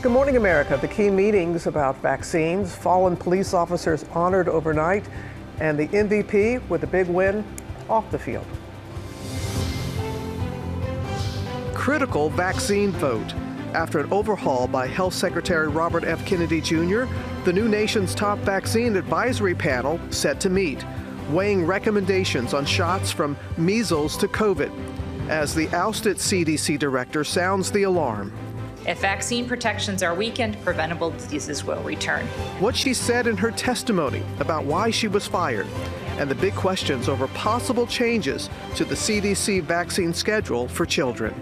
Good morning, America. The key meetings about vaccines, fallen police officers honored overnight, and the MVP with a big win off the field. Critical vaccine vote. After an overhaul by Health Secretary Robert F. Kennedy Jr., the new nation's top vaccine advisory panel set to meet, weighing recommendations on shots from measles to COVID, as the ousted CDC director sounds the alarm. If vaccine protections are weakened, preventable diseases will return. What she said in her testimony about why she was fired, and the big questions over possible changes to the CDC vaccine schedule for children.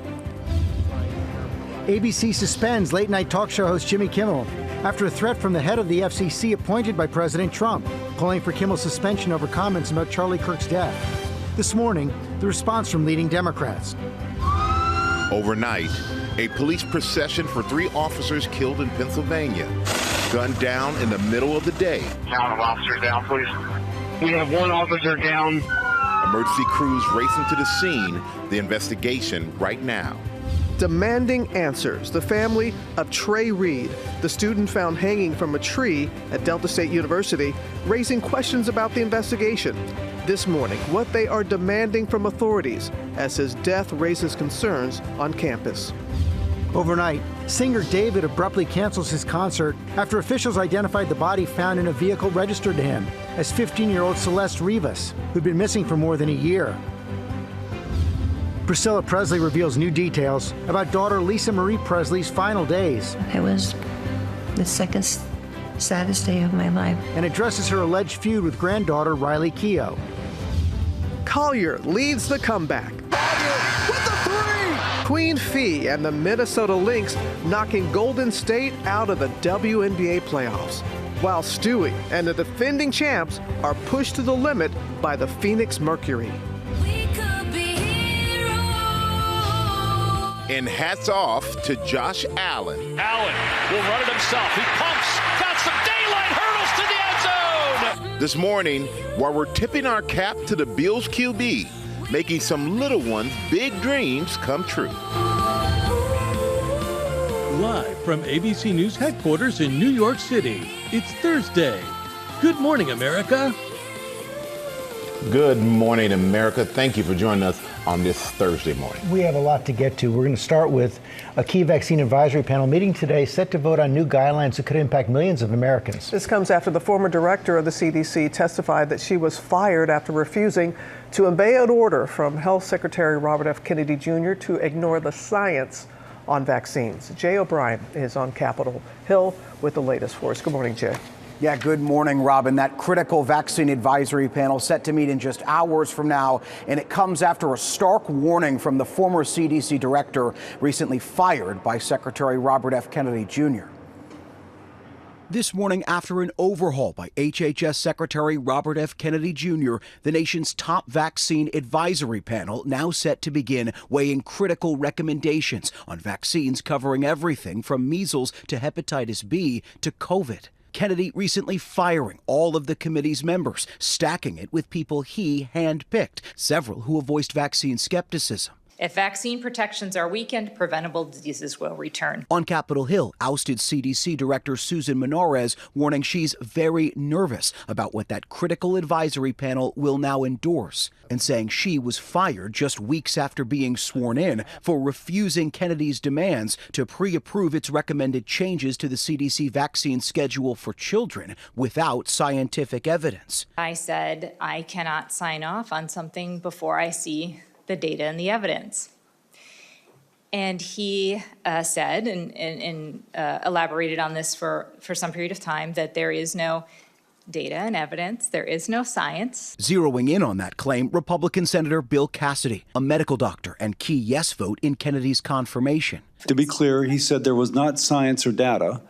ABC suspends late-night talk show host Jimmy Kimmel after a threat from the head of the FCC appointed by President Trump, calling for Kimmel's suspension over comments about Charlie Kirk's death. This morning, the response from leading Democrats. Overnight, a police procession for 3 officers killed in Pennsylvania, gunned down in the middle of the day. Count of officers down, please. We have 1 officer down. Emergency crews racing to the scene, the investigation right now. Demanding answers, the family of Trey Reed, the student found hanging from a tree at Delta State University, raising questions about the investigation. This morning, what they are demanding from authorities as his death raises concerns on campus. Overnight, singer David abruptly cancels his concert after officials identified the body found in a vehicle registered to him as 15-year-old Celeste Rivas, who'd been missing for more than a year. Priscilla Presley reveals new details about daughter Lisa Marie Presley's final days. It was the second saddest day of my life. And addresses her alleged feud with granddaughter Riley Keough. Collier leads the comeback. With the 3! Queen Fee and the Minnesota Lynx knocking Golden State out of the WNBA playoffs, while Stewie and the defending champs are pushed to the limit by the Phoenix Mercury. And hats off to Josh Allen. Allen will run it himself. He pumps, got some daylight, hurdles to the end zone. This morning, while we're tipping our cap to the Bills QB, making some little ones' big dreams come true. Live from ABC News headquarters in New York City, it's Thursday. Good morning, America. Good morning, America. Thank you for joining us on this Thursday morning. We have a lot to get to. We're going to start with a key vaccine advisory panel meeting today set to vote on new guidelines that could impact millions of Americans. This comes after the former director of the CDC testified that she was fired after refusing to obey an order from Health Secretary Robert F. Kennedy Jr. to ignore the science on vaccines. Jay O'Brien is on Capitol Hill with the latest for us. Good morning, Jay. Yeah, good morning, Robin. That critical vaccine advisory panel set to meet in just hours from now, and it comes after a stark warning from the former CDC director recently fired by Secretary Robert F. Kennedy Jr. This morning, after an overhaul by HHS Secretary Robert F. Kennedy Jr., the nation's top vaccine advisory panel now set to begin weighing critical recommendations on vaccines covering everything from measles to hepatitis B to COVID. Kennedy recently firing all of the committee's members, stacking it with people he handpicked, several who have voiced vaccine skepticism. If vaccine protections are weakened, preventable diseases will return. On Capitol Hill, ousted CDC Director Susan Menarez warning she's very nervous about what that critical advisory panel will now endorse, and saying she was fired just weeks after being sworn in for refusing Kennedy's demands to pre-approve its recommended changes to the CDC vaccine schedule for children without scientific evidence. I said I cannot sign off on something before I see the data and the evidence. And he said and elaborated on this for some period of time that there is no data and evidence, there is no science. Zeroing in on that claim, Republican Senator Bill Cassidy, a medical doctor and key yes vote in Kennedy's confirmation. To be clear, he said there was not science or data,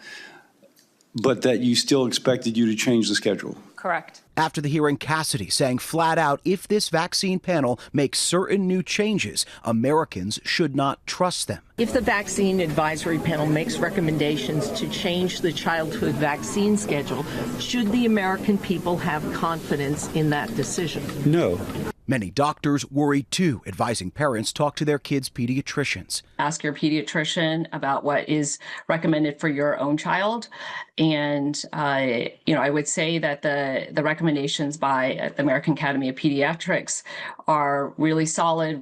but that you still expected you to change the schedule. Correct. After the hearing, Cassidy saying flat out, if this vaccine panel makes certain new changes, Americans should not trust them. If the vaccine advisory panel makes recommendations to change the childhood vaccine schedule, should the American people have confidence in that decision? No. Many doctors worry too, advising parents talk to their kids' pediatricians. Ask your pediatrician about what is recommended for your own child. And, I would say that the recommendations by the American Academy of Pediatrics are really solid.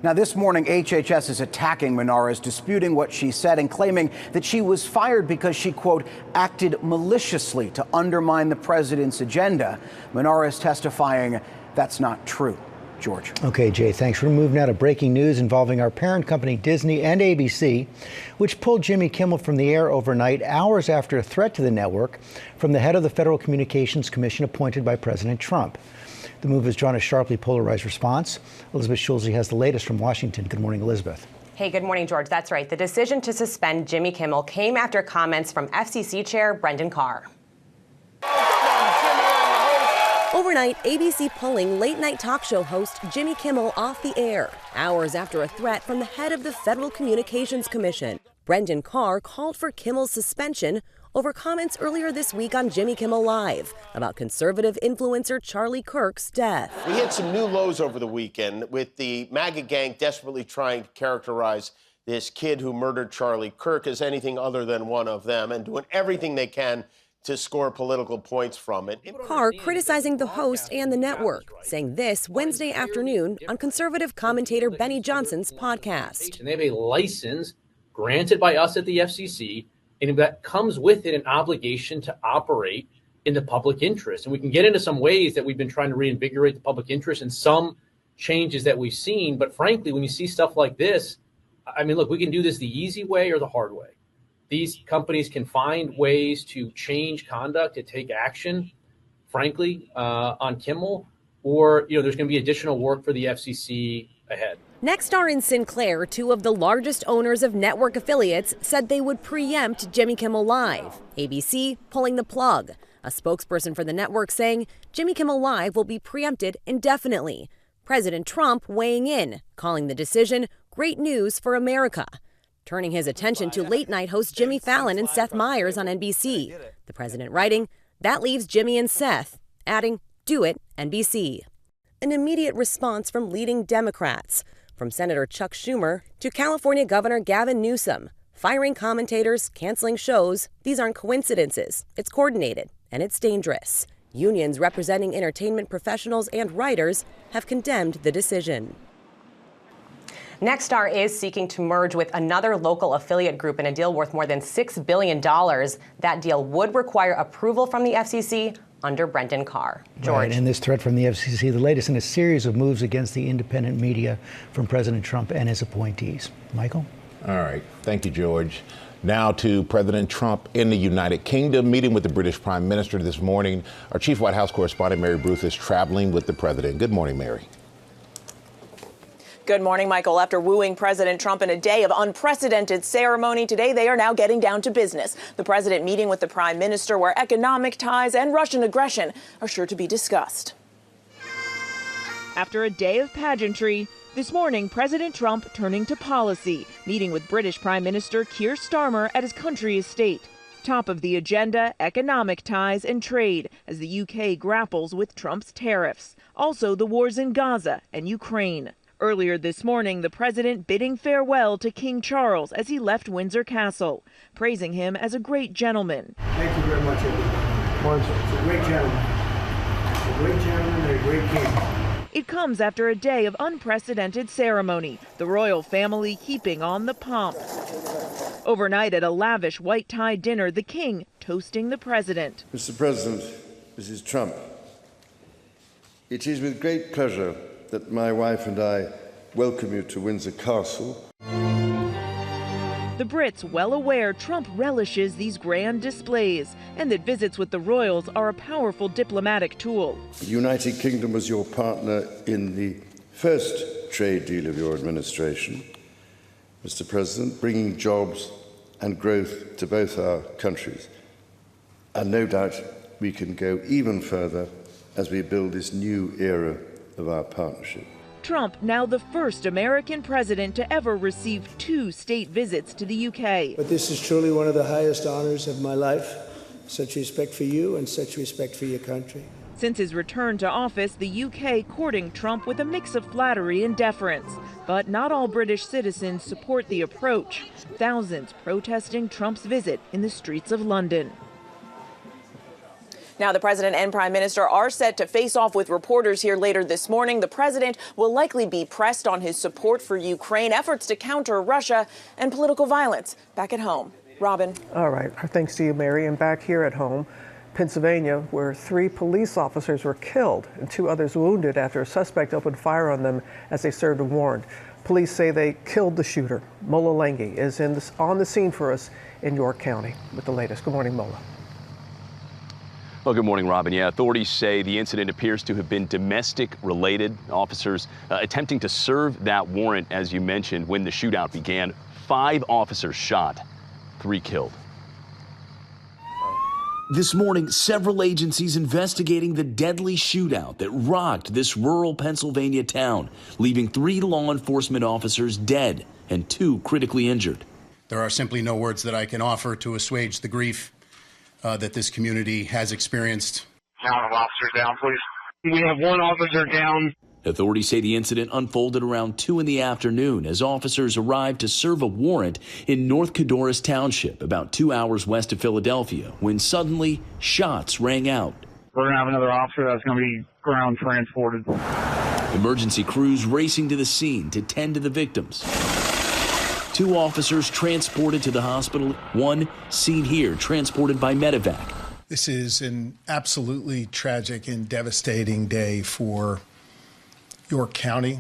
Now, this morning, HHS is attacking Menares, disputing what she said and claiming that she was fired because she, quote, acted maliciously to undermine the president's agenda. Menares testifying that's not true. George. Okay, Jay, thanks. We're moving now to breaking news involving our parent company, Disney and ABC, which pulled Jimmy Kimmel from the air overnight, hours after a threat to the network from the head of the Federal Communications Commission appointed by President Trump. The move has drawn a sharply polarized response. Elizabeth Schulze has the latest from Washington. Good morning, Elizabeth. Hey, good morning, George. That's right. The decision to suspend Jimmy Kimmel came after comments from FCC Chair Brendan Carr. Overnight, ABC pulling late-night talk show host Jimmy Kimmel off the air, hours after a threat from the head of the Federal Communications Commission. Brendan Carr called for Kimmel's suspension over comments earlier this week on Jimmy Kimmel Live about conservative influencer Charlie Kirk's death. We hit some new lows over the weekend with the MAGA gang desperately trying to characterize this kid who murdered Charlie Kirk as anything other than one of them and doing everything they can to score political points from it. Carr criticizing the host and the network, saying this Wednesday afternoon on conservative commentator Benny Johnson's podcast. And they have a license granted by us at the FCC, and that comes with it an obligation to operate in the public interest. And we can get into some ways that we've been trying to reinvigorate the public interest and some changes that we've seen. But frankly, when you see stuff like this, I mean, look, we can do this the easy way or the hard way. These companies can find ways to change conduct, to take action, frankly, on Kimmel, or, there's going to be additional work for the FCC ahead. Nexstar and Sinclair, two of the largest owners of network affiliates, said they would preempt Jimmy Kimmel Live. ABC pulling the plug. A spokesperson for the network saying Jimmy Kimmel Live will be preempted indefinitely. President Trump weighing in, calling the decision great news for America. Turning his attention to late-night host Jimmy Fallon and Seth Meyers on NBC. The president writing, that leaves Jimmy and Seth, adding, do it, NBC. An immediate response from leading Democrats, from Senator Chuck Schumer to California Governor Gavin Newsom. Firing commentators, canceling shows, these aren't coincidences. It's coordinated, and it's dangerous. Unions representing entertainment professionals and writers have condemned the decision. Nexstar is seeking to merge with another local affiliate group in a deal worth more than $6 billion. That deal would require approval from the FCC under Brendan Carr. George. Right, and this threat from the FCC, the latest in a series of moves against the independent media from President Trump and his appointees. Michael? All right. Thank you, George. Now to President Trump in the United Kingdom, meeting with the British Prime Minister this morning. Our chief White House correspondent, Mary Bruce, is traveling with the president. Good morning, Mary. Good morning, Michael. After wooing President Trump in a day of unprecedented ceremony, today they are now getting down to business. The president meeting with the prime minister, where economic ties and Russian aggression are sure to be discussed. After a day of pageantry, this morning President Trump turning to policy, meeting with British Prime Minister Keir Starmer at his country estate. Top of the agenda, economic ties and trade, as the UK grapples with Trump's tariffs. Also the wars in Gaza and Ukraine. Earlier this morning, the president bidding farewell to King Charles as he left Windsor Castle, praising him as a great gentleman. Thank you very much, everyone. He's a great gentleman. A great gentleman and a great king. It comes after a day of unprecedented ceremony, the royal family keeping on the pomp. Overnight at a lavish white-tie dinner, the king toasting the president. Mr. President, Mrs. Trump, it is with great pleasure that my wife and I welcome you to Windsor Castle. The Brits well aware Trump relishes these grand displays and that visits with the royals are a powerful diplomatic tool. The United Kingdom was your partner in the first trade deal of your administration, Mr. President, bringing jobs and growth to both our countries. And no doubt we can go even further as we build this new era of our partnership. Trump, now the first American president to ever receive 2 state visits to the UK. But this is truly one of the highest honors of my life. Such respect for you and such respect for your country. Since his return to office, the UK courting Trump with a mix of flattery and deference. But not all British citizens support the approach. Thousands protesting Trump's visit in the streets of London. Now, the president and prime minister are set to face off with reporters here later this morning. The president will likely be pressed on his support for Ukraine, efforts to counter Russia, and political violence back at home. Robin. All right. Thanks to you, Mary. And back here at home, Pennsylvania, where 3 police officers were killed and 2 others wounded after a suspect opened fire on them as they served a warrant. Police say they killed the shooter. Mola Lengi is on the scene for us in York County with the latest. Good morning, Mola. Well, good morning, Robin. Yeah, authorities say the incident appears to have been domestic related. Officers attempting to serve that warrant, as you mentioned, when the shootout began. 5 officers shot, 3 killed. This morning, several agencies investigating the deadly shootout that rocked this rural Pennsylvania town, leaving 3 law enforcement officers dead and 2 critically injured. There are simply no words that I can offer to assuage the grief that this community has experienced. Count of officers down, please. We have 1 officer down. Authorities say the incident unfolded around 2 in the afternoon as officers arrived to serve a warrant in North Codorus Township, about 2 hours west of Philadelphia, when suddenly shots rang out. We're going to have another officer that's going to be ground transported. Emergency crews racing to the scene to tend to the victims. 2 officers transported to the hospital, 1 seen here, transported by medevac. This is an absolutely tragic and devastating day for York County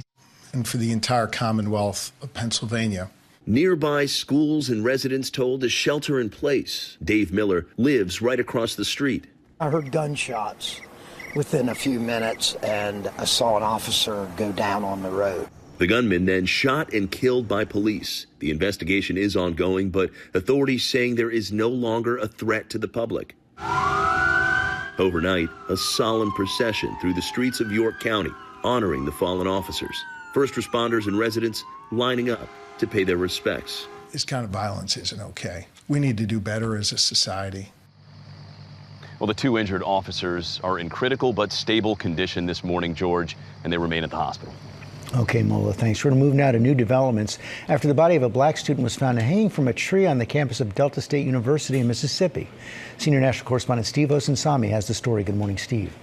and for the entire Commonwealth of Pennsylvania. Nearby schools and residents told to shelter in place. Dave Miller lives right across the street. I heard gunshots within a few minutes, and I saw an officer go down on the road. The gunman then shot and killed by police. The investigation is ongoing, but authorities saying there is no longer a threat to the public. Overnight, a solemn procession through the streets of York County, honoring the fallen officers. First responders and residents lining up to pay their respects. This kind of violence isn't okay. We need to do better as a society. Well, the 2 injured officers are in critical but stable condition this morning, George, and they remain at the hospital. Okay, Mola, thanks. We're going to move now to new developments after the body of a black student was found hanging from a tree on the campus of Delta State University in Mississippi. Senior national correspondent Steve Osunsami has the story. Good morning, Steve.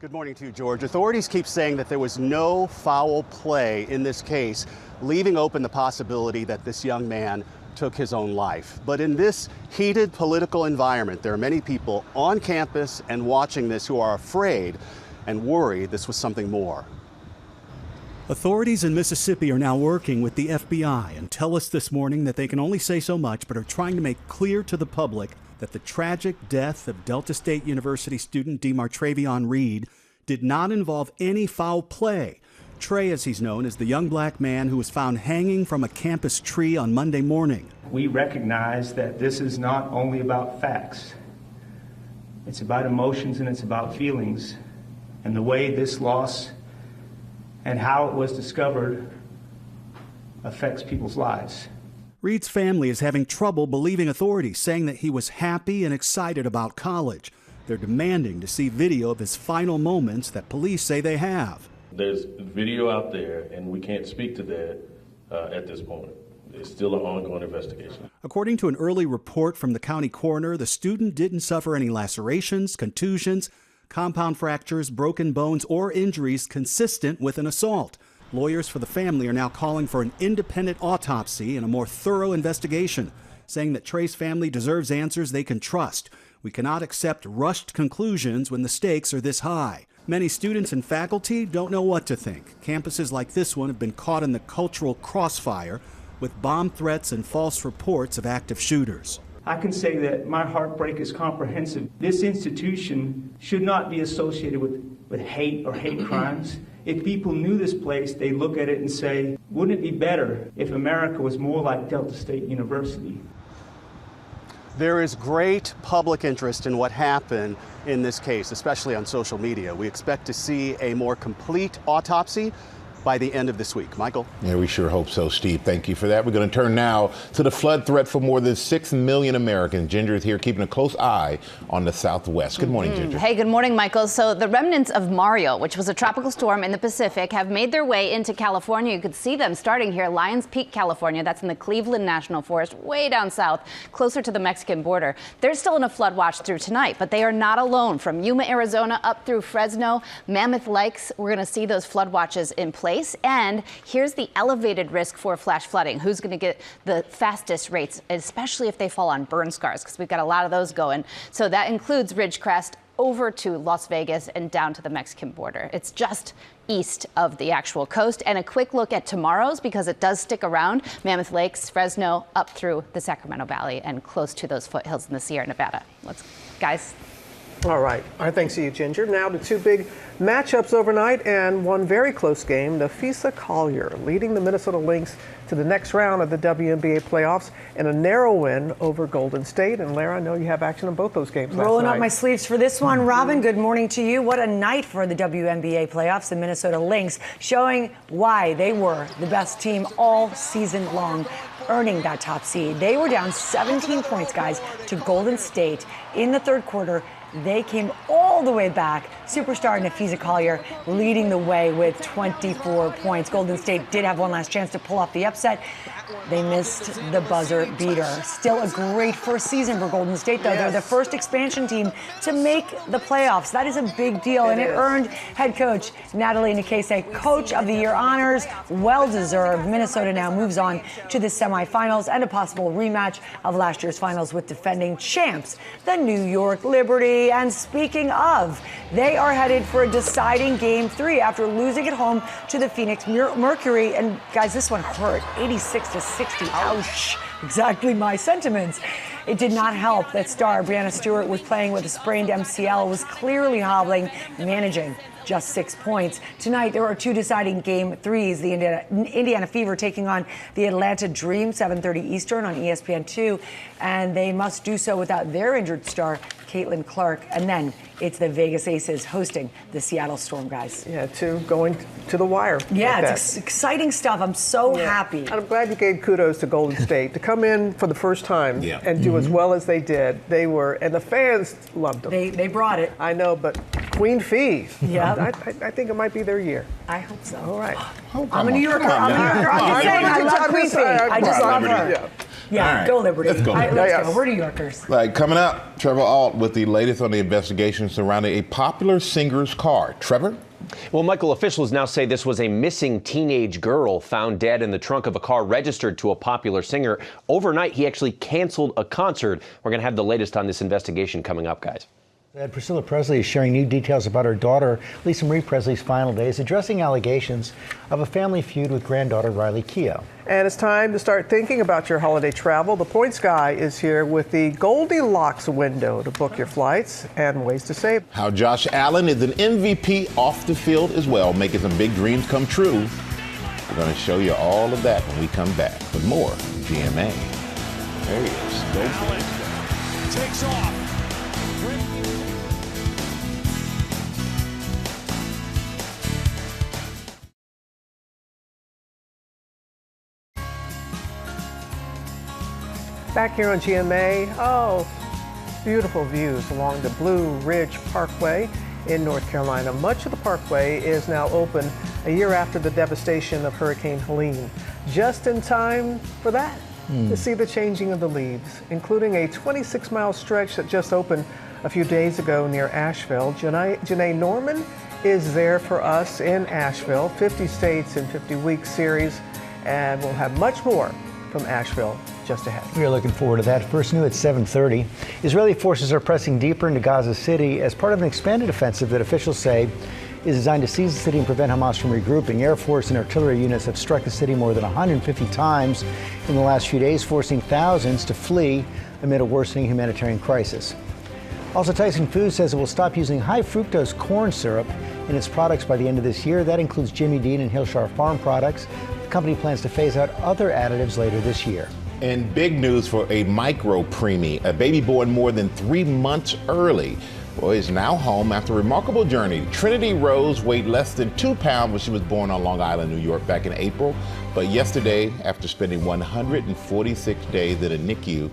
Good morning to you, George. Authorities keep saying that there was no foul play in this case, leaving open the possibility that this young man took his own life. But in this heated political environment, there are many people on campus and watching this who are afraid and worried this was something more. Authorities in Mississippi are now working with the FBI and tell us this morning that they can only say so much, but are trying to make clear to the public that the tragic death of Delta State University student DeMartravion Reed did not involve any foul play. Trey, as he's known, is the young black man who was found hanging from a campus tree on Monday morning. We recognize that this is not only about facts. It's about emotions and it's about feelings. And the way this loss and how it was discovered affects people's lives. Reed's family is having trouble believing authorities, saying that he was happy and excited about college. They're demanding to see video of his final moments that police say they have. There's video out there, and we can't speak to that at this moment. It's still an ongoing investigation. According to an early report from the county coroner, the student didn't suffer any lacerations, contusions, compound fractures, broken bones, or injuries consistent with an assault. Lawyers for the family are now calling for an independent autopsy and a more thorough investigation, saying that Trey's family deserves answers they can trust. We cannot accept rushed conclusions when the stakes are this high. Many students and faculty don't know what to think. Campuses like this one have been caught in the cultural crossfire with bomb threats and false reports of active shooters. I can say that my heartbreak is comprehensive. This institution should not be associated with hate or hate crimes. If people knew this place, they look at it and say, wouldn't it be better if America was more like Delta State University? There is great public interest in what happened in this case, especially on social media. We expect to see a more complete autopsy by the end of this week. Michael? Yeah, we sure hope so, Steve. Thank you for that. We're going to turn now to the flood threat for more than 6 million Americans. Ginger is here keeping a close eye on the Southwest. Good morning, Ginger. Hey, good morning, Michael. So the remnants of Mario, which was a tropical storm in the Pacific, have made their way into California. You could see them starting here, Lions Peak, California. That's in the Cleveland National Forest, way down south, closer to the Mexican border. They're still in a flood watch through tonight, but they are not alone. From Yuma, Arizona, up through Fresno, Mammoth Lakes, we're going to see those flood watches in place. And here's the elevated risk for flash flooding. Who's going to get the fastest rates, especially if they fall on burn scars, because we've got a lot of those going. So that includes Ridgecrest over to Las Vegas and down to the Mexican border. It's just east of the actual coast. And a quick look at tomorrow's, because it does stick around. Mammoth Lakes, Fresno, up through the Sacramento Valley and close to those foothills in the Sierra Nevada. Guys. All right. Our thanks to you, Ginger. Now to two big matchups overnight and one very close game. Nafisa Collier leading the Minnesota Lynx to the next round of the WNBA playoffs in a narrow win over Golden State. And Lara, I know you have action on both those games last night. Rolling up my sleeves for this one. Robin, good morning to you. What a night for the WNBA playoffs. The Minnesota Lynx showing why they were the best team all season long, earning that top seed. They were down 17 points, guys, to Golden State in the third quarter. They came all the way back. Superstar Nafisa Collier leading the way with 24 points. Golden State did have one last chance to pull off the upset. They missed the buzzer beater. Still a great first season for Golden State, though. Yes. They're the first expansion team to make the playoffs. That is a big deal, and it earned head coach Natalie Nikese Coach of the Year honors. Well-deserved. Minnesota now moves on to the semifinals and a possible rematch of last year's finals with defending champs, the New York Liberty. And speaking of, they are headed for a deciding Game 3 after losing at home to the Phoenix Mercury. And guys, this one hurt, 86-60. Ouch. Exactly my sentiments. It did not help that star Breanna Stewart was playing with a sprained MCL, was clearly hobbling, managing just 6 points. Tonight, there are two deciding Game 3s. The Indiana Fever taking on the Atlanta Dream, 7:30 Eastern on ESPN2. And they must do so without their injured star, Caitlin Clark. And then it's the Vegas Aces hosting the Seattle Storm, guys. Yeah, two going to the wire. Yeah, like it's exciting stuff. I'm so happy. And I'm glad you gave kudos to Golden State to come in for the first time and do as well as they did. They were, and the fans loved them. They brought it. I know, but Queen Fee. Yeah. I think it might be their year. I hope so. All right. I'm a New Yorker. I'm just saying, I love Queen Fee. I just love her. Yeah, right. go Liberty. Let's go. Let's go. We're New Yorkers. Right, coming up, Trevor Ault with the latest on the investigation surrounding a popular singer's car. Trevor? Well, Michael, officials now say this was a missing teenage girl found dead in the trunk of a car registered to a popular singer. Overnight, he actually canceled a concert. We're going to have the latest on this investigation coming up, guys. Priscilla Presley is sharing new details about her daughter, Lisa Marie Presley's final days, addressing allegations of a family feud with granddaughter Riley Keough. And it's time to start thinking about your holiday travel. The Points Guy is here with the Goldilocks window to book your flights and ways to save. How Josh Allen is an MVP off the field as well, making some big dreams come true. We're going to show you all of that when we come back. But more GMA. There he is. Allen takes off. Back here on GMA, beautiful views along the Blue Ridge Parkway in North Carolina. Much of the parkway is now open a year after the devastation of Hurricane Helene. Just in time for that, to see the changing of the leaves, including a 26-mile stretch that just opened a few days ago near Asheville. Janai Norman is there for us in Asheville, 50 States in 50 Weeks series, and we'll have much more from Asheville just ahead. We are looking forward to that. First new at 7:30. Israeli forces are pressing deeper into Gaza City as part of an expanded offensive that officials say is designed to seize the city and prevent Hamas from regrouping. Air Force and artillery units have struck the city more than 150 times in the last few days, forcing thousands to flee amid a worsening humanitarian crisis. Also, Tyson Foods says it will stop using high fructose corn syrup in its products by the end of this year. That includes Jimmy Dean and Hillshire Farm products. The company plans to phase out other additives later this year. And big news for a micro preemie, a baby born more than 3 months early. is now home after a remarkable journey. Trinity Rose weighed less than 2 pounds when she was born on Long Island, New York, back in April. But yesterday, after spending 146 days in a NICU,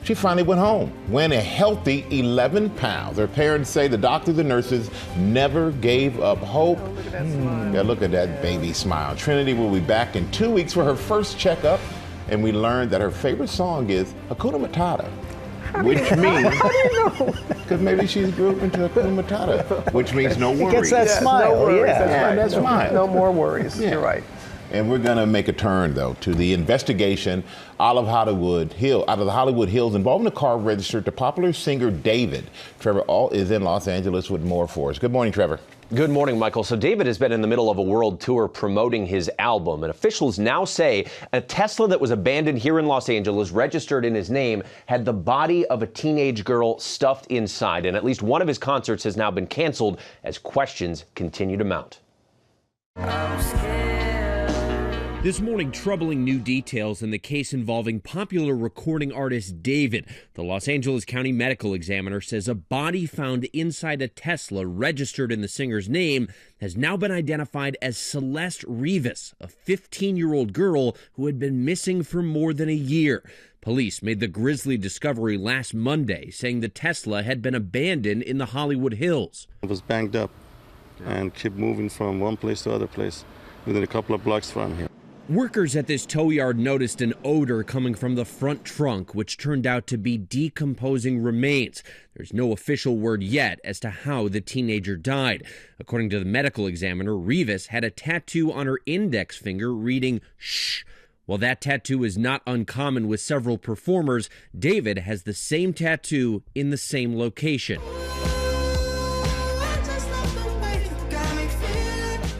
she finally went home, weighing a healthy 11 pounds. Her parents say the doctors and nurses never gave up hope. Oh, look at that smile. Yeah, look at that baby smile. Trinity will be back in 2 weeks for her first checkup, and we learned that her favorite song is Hakuna Matata, which means, because maybe she grew up into Hakuna Matata, which means no worries. Gets that smile. No worries. Yeah. That's right, that smile. No more worries. Yeah. You're right. And we're going to make a turn, though, to the investigation out of the Hollywood Hills involving the car registered to popular singer David. Trevor Ault is in Los Angeles with more for us. Good morning, Trevor. Good morning, Michael. So David has been in the middle of a world tour promoting his album, and officials now say a Tesla that was abandoned here in Los Angeles, registered in his name, had the body of a teenage girl stuffed inside. And at least one of his concerts has now been canceled as questions continue to mount. This morning, troubling new details in the case involving popular recording artist David. The Los Angeles County Medical Examiner says a body found inside a Tesla registered in the singer's name has now been identified as Celeste Rivas, a 15-year-old girl who had been missing for more than a year. Police made the grisly discovery last Monday, saying the Tesla had been abandoned in the Hollywood Hills. It was banged up and kept moving from one place to other place within a couple of blocks from here. Workers at this tow yard noticed an odor coming from the front trunk, which turned out to be decomposing remains. There's no official word yet as to how the teenager died. According to the medical examiner, Rivas had a tattoo on her index finger reading "shh." While that tattoo is not uncommon with several performers, David has the same tattoo in the same location.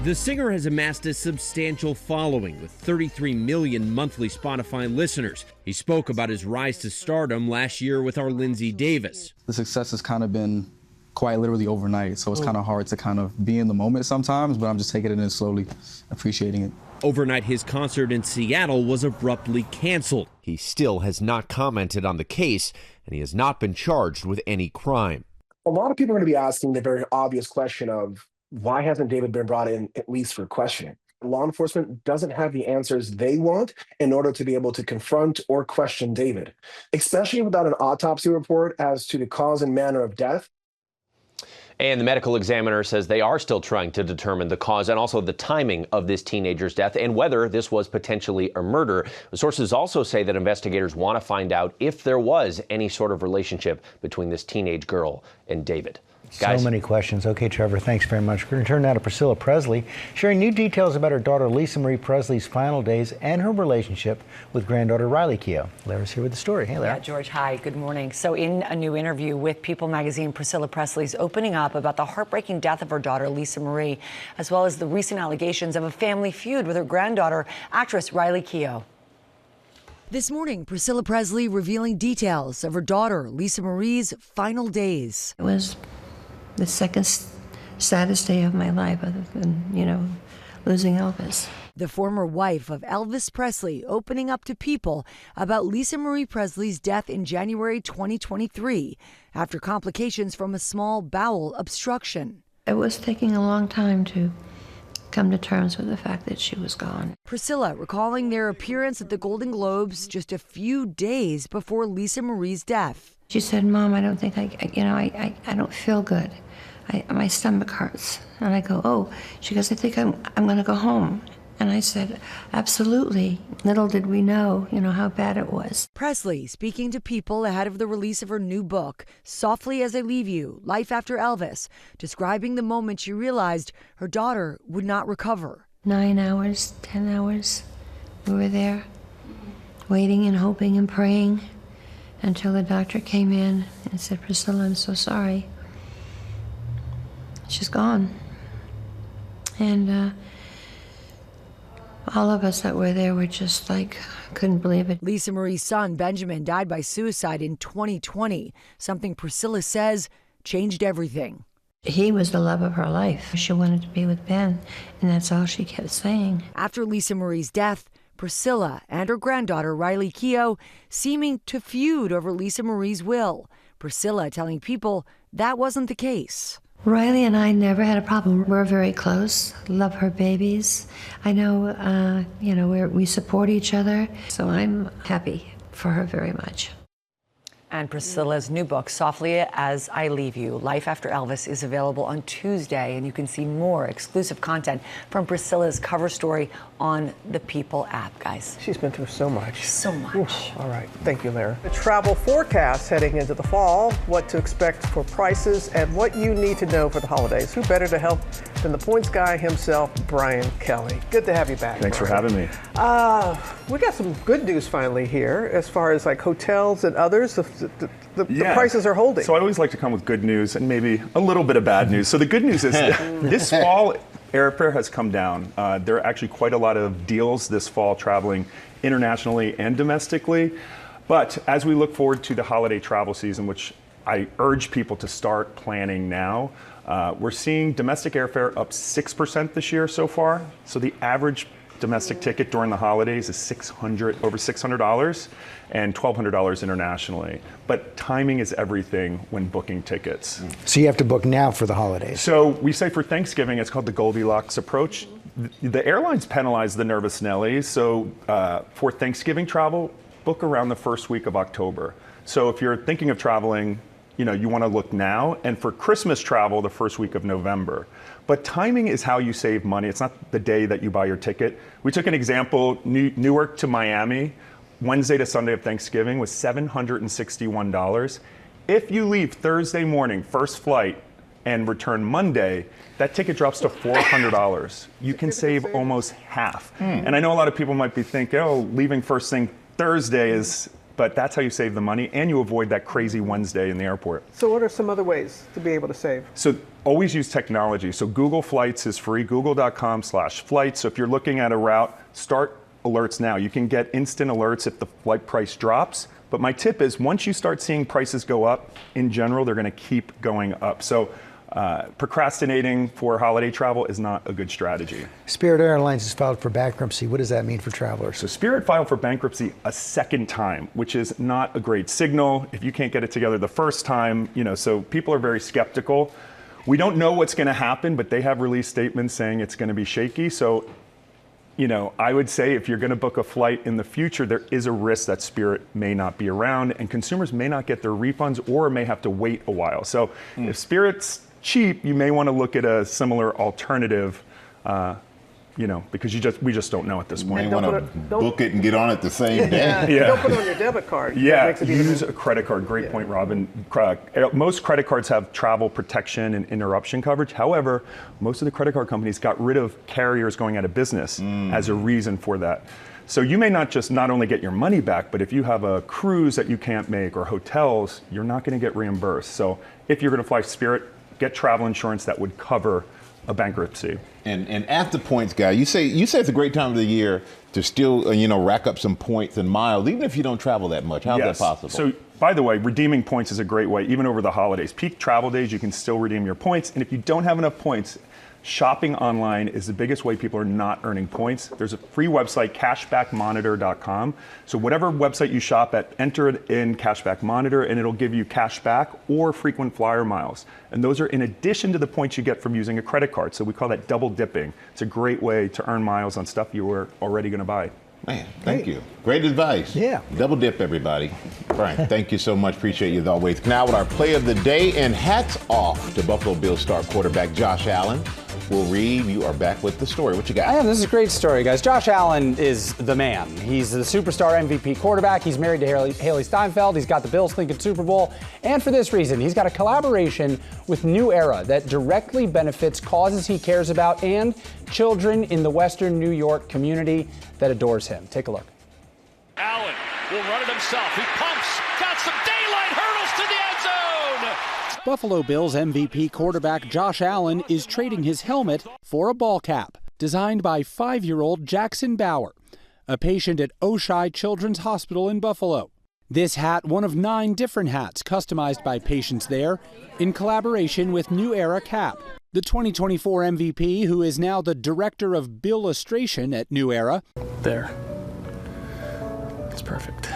The singer has amassed a substantial following with 33 million monthly Spotify listeners. He spoke about his rise to stardom last year with our Linsey Davis. The success has kind of been quite literally overnight, so it's kind of hard to kind of be in the moment sometimes, but I'm just taking it in slowly, appreciating it. Overnight, his concert in Seattle was abruptly canceled. He still has not commented on the case, and he has not been charged with any crime. A lot of people are going to be asking the very obvious question of, why hasn't David been brought in at least for questioning? Law enforcement doesn't have the answers they want in order to be able to confront or question David, especially without an autopsy report as to the cause and manner of death. And the medical examiner says they are still trying to determine the cause and also the timing of this teenager's death and whether this was potentially a murder. The sources also say that investigators want to find out if there was any sort of relationship between this teenage girl and David. Guys. So many questions. Okay, Trevor, thanks very much. We're going to turn now to Priscilla Presley, sharing new details about her daughter Lisa Marie Presley's final days and her relationship with granddaughter Riley Keough. Lara's here with the story. Hey, Lara. Yeah, George, hi. Good morning. So in a new interview with People magazine, Priscilla Presley's opening up about the heartbreaking death of her daughter Lisa Marie, as well as the recent allegations of a family feud with her granddaughter, actress Riley Keough. This morning, Priscilla Presley revealing details of her daughter Lisa Marie's final days. It was the second saddest day of my life, other than, losing Elvis. The former wife of Elvis Presley opening up to People about Lisa Marie Presley's death in January 2023 after complications from a small bowel obstruction. It was taking a long time to come to terms with the fact that she was gone. Priscilla recalling their appearance at the Golden Globes just a few days before Lisa Marie's death. She said, "Mom, I don't think I don't feel good. My stomach hurts." And I go, "Oh." She goes, "I think I'm going to go home." And I said, "Absolutely." Little did we know, how bad it was. Presley speaking to People ahead of the release of her new book, Softly as I Leave You, Life After Elvis, describing the moment she realized her daughter would not recover. 9 hours, 10 hours, we were there, waiting and hoping and praying, until the doctor came in and said, "Priscilla, I'm so sorry. She's gone." And all of us that were there were just couldn't believe it. Lisa Marie's son, Benjamin, died by suicide in 2020, something Priscilla says changed everything. He was the love of her life. She wanted to be with Ben, and that's all she kept saying. After Lisa Marie's death, Priscilla and her granddaughter Riley Keough seeming to feud over Lisa Marie's will. Priscilla telling People that wasn't the case. Riley and I never had a problem. We're very close. Love her babies. I know, we support each other. So I'm happy for her very much. And Priscilla's new book, Softly as I Leave You, Life After Elvis, is available on Tuesday, and you can see more exclusive content from Priscilla's cover story on the People app, guys. She's been through so much. So much. Oof. All right. Thank you, Lara. The travel forecast heading into the fall, what to expect for prices, and what you need to know for the holidays. Who better to help than the points guy himself, Brian Kelly. Good to have you back. Thanks Brian. for having me. We got some good news finally here as far as like hotels and others. The prices are holding. So I always like to come with good news and maybe a little bit of bad news. So the good news is this fall, airfare has come down. There are actually quite a lot of deals this fall traveling internationally and domestically. But as we look forward to the holiday travel season, which I urge people to start planning now, we're seeing domestic airfare up 6% this year so far. So the average domestic ticket during the holidays is over $600 and $1,200 internationally. But timing is everything when booking tickets. So you have to book now for the holidays. So we say for Thanksgiving, it's called the Goldilocks approach. The airlines penalize the nervous Nellies. So for Thanksgiving travel, book around the first week of October. So if you're thinking of traveling, you want to look now. And for Christmas travel, the first week of November. But timing is how you save money. It's not the day that you buy your ticket. We took an example, Newark to Miami, Wednesday to Sunday of Thanksgiving was $761. If you leave Thursday morning, first flight, and return Monday, that ticket drops to $400. You can save almost half. And I know a lot of people might be thinking, leaving first thing Thursday is, but that's how you save the money, and you avoid that crazy Wednesday in the airport. So what are some other ways to be able to save? So always use technology. So Google Flights is free, google.com/flights. So if you're looking at a route, start alerts now. You can get instant alerts if the flight price drops. But my tip is once you start seeing prices go up, in general, they're going to keep going up. So procrastinating for holiday travel is not a good strategy. Spirit Airlines has filed for bankruptcy. What does that mean for travelers? So Spirit filed for bankruptcy a second time, which is not a great signal. If you can't get it together the first time, so people are very skeptical. We don't know what's going to happen, but they have released statements saying it's going to be shaky. So, I would say if you're going to book a flight in the future, there is a risk that Spirit may not be around and consumers may not get their refunds or may have to wait a while. So if Spirit's cheap, you may want to look at a similar alternative, because we just don't know at this point. You may want to book it and get on it the same day. Don't put it on your debit card. Use a credit card. Great point, Robin. Most credit cards have travel protection and interruption coverage. However, most of the credit card companies got rid of carriers going out of business as a reason for that. So you may not only get your money back, but if you have a cruise that you can't make or hotels, you're not going to get reimbursed. So if you're going to fly Spirit, get travel insurance that would cover a bankruptcy. And at the points guy, you say it's a great time of the year to still rack up some points and miles, even if you don't travel that much. How's that possible? So by the way, redeeming points is a great way, even over the holidays. Peak travel days, you can still redeem your points. And if you don't have enough points, shopping online is the biggest way people are not earning points. There's a free website, cashbackmonitor.com. So whatever website you shop at, enter it in Cashback Monitor and it'll give you cash back or frequent flyer miles. And those are in addition to the points you get from using a credit card. So we call that double dipping. It's a great way to earn miles on stuff you were already going to buy. Man, thank you. Great advice. Yeah. Double dip, everybody. Brian, thank you so much. Appreciate you as always. Now with our play of the day, and hats off to Buffalo Bills star quarterback Josh Allen. Will Reed, you are back with the story. What you got? This is a great story, guys. Josh Allen is the man. He's the superstar MVP quarterback. He's married to Haley Steinfeld. He's got the Bills thinking Super Bowl. And for this reason, he's got a collaboration with New Era that directly benefits causes he cares about and children in the Western New York community that adores him. Take a look. Allen will run it himself. He pumps, got some daylight, hurdles to the end zone. Buffalo Bills MVP quarterback Josh Allen is trading his helmet for a ball cap designed by 5-year-old Jackson Bauer, a patient at Oshai Children's Hospital in Buffalo. This hat, one of 9 different hats customized by patients there in collaboration with New Era Cap. The 2024 MVP, who is now the director of Bill-lustration at New Era. There. It's perfect.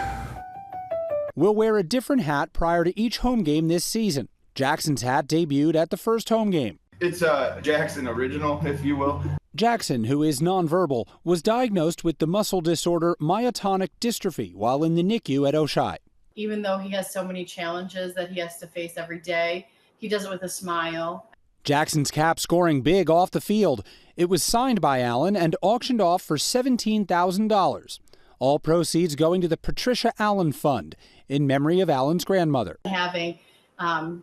will wear a different hat prior to each home game this season. Jackson's hat debuted at the first home game. It's a Jackson original, if you will. Jackson, who is nonverbal, was diagnosed with the muscle disorder myotonic dystrophy while in the NICU at Oshai. Even though he has so many challenges that he has to face every day, he does it with a smile. Jackson's cap scoring big off the field. It was signed by Allen and auctioned off for $17,000. All proceeds going to the Patricia Allen Fund in memory of Allen's grandmother. Having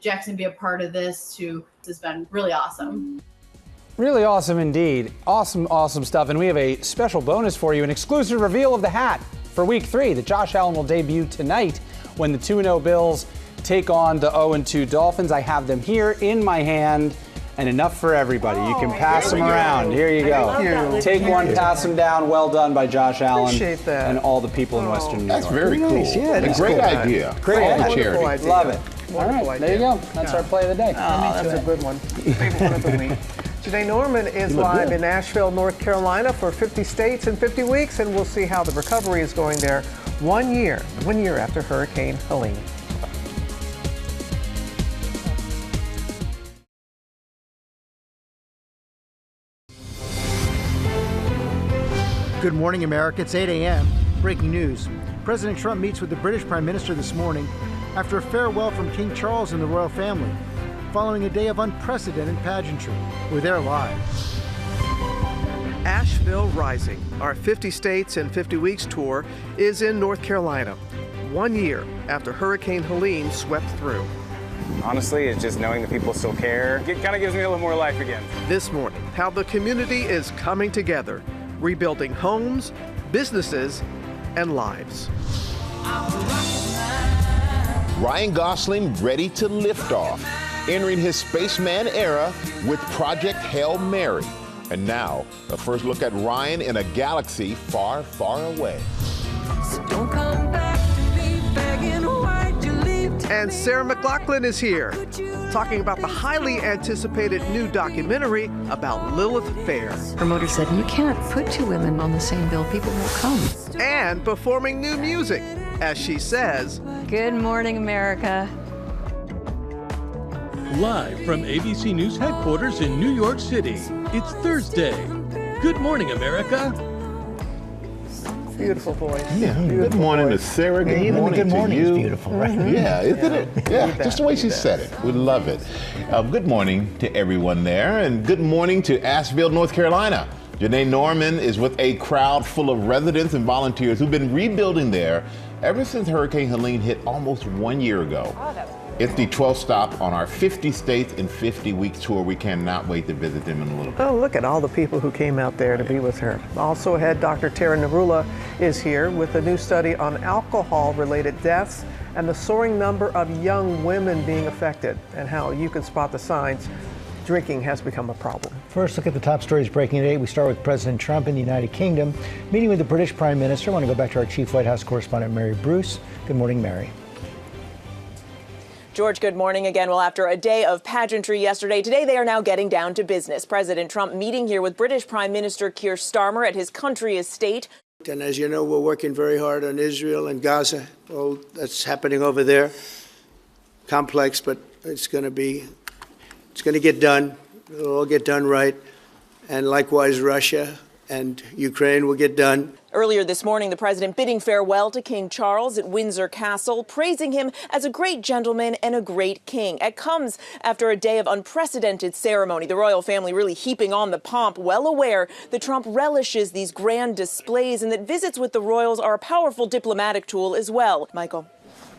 Jackson be a part of this has been really awesome. Really awesome indeed. Awesome, awesome stuff. And we have a special bonus for you, an exclusive reveal of the hat for Week 3 that Josh Allen will debut tonight when the 2-0 Bills take on the 0-2 Dolphins. I have them here in my hand. And enough for everybody. You can pass them around. Here you go. Take one, pass them down. Well done by Josh Allen Appreciate that. and all the people in Western New York. That's very cool. Yeah, a great idea. Great idea. Charity. Love it. All right, there you go. That's our play of the day. That's a good one. Favorite one of the week. Janai Norman is live in Asheville, North Carolina for 50 states in 50 weeks, and we'll see how the recovery is going there 1 year after Hurricane Helene. Good morning, America. It's 8 a.m. Breaking news. President Trump meets with the British Prime Minister this morning after a farewell from King Charles and the royal family, following a day of unprecedented pageantry. We're there live. Asheville Rising, our 50 States in 50 Weeks tour, is in North Carolina, 1 year after Hurricane Helene swept through. Honestly, it's just knowing that people still care. It kind of gives me a little more life again. This morning, how the community is coming together, rebuilding homes, businesses, and lives. Ryan Gosling ready to lift off, entering his spaceman era with Project Hail Mary. And now, a first look at Ryan in a galaxy far, far away. Don't come back to me begging, why'd you leave today? And Sarah McLachlan is here, talking about the highly anticipated new documentary about Lilith Fair. Promoter said, you can't put two women on the same bill. People won't come. And performing new music, as she says, Good morning, America. Live from ABC News headquarters in New York City, it's Thursday. Good morning, America. Beautiful voice. Yeah. Good morning to Sarah. Good morning to you. Is beautiful, right? Yeah, isn't it? Yeah, just the way she said it. We love it. Good morning to everyone there, and good morning to Asheville, North Carolina. Janai Norman is with a crowd full of residents and volunteers who've been rebuilding there ever since Hurricane Helene hit almost 1 year ago. It's the 12th stop on our 50 States in 50 Weeks tour. We cannot wait to visit them in a little bit. Oh, look at all the people who came out there to be with her. Also ahead, Dr. Tara Narula is here with a new study on alcohol-related deaths and the soaring number of young women being affected and how you can spot the signs drinking has become a problem. First, look at the top stories breaking today. We start with President Trump in the United Kingdom, meeting with the British Prime Minister. I want to go back to our chief White House correspondent, Mary Bruce. Good morning, Mary. George, good morning again. Well, after a day of pageantry yesterday, today they are now getting down to business. President Trump meeting here with British Prime Minister Keir Starmer at his country estate. And as you know, we're working very hard on Israel and Gaza. All that's happening over there. Complex, but it's going to get done. It'll all get done right. And likewise, Russia and Ukraine will get done. Earlier this morning, the president bidding farewell to King Charles at Windsor Castle, praising him as a great gentleman and a great king. It comes after a day of unprecedented ceremony. The royal family really heaping on the pomp, well aware that Trump relishes these grand displays and that visits with the royals are a powerful diplomatic tool as well. Michael.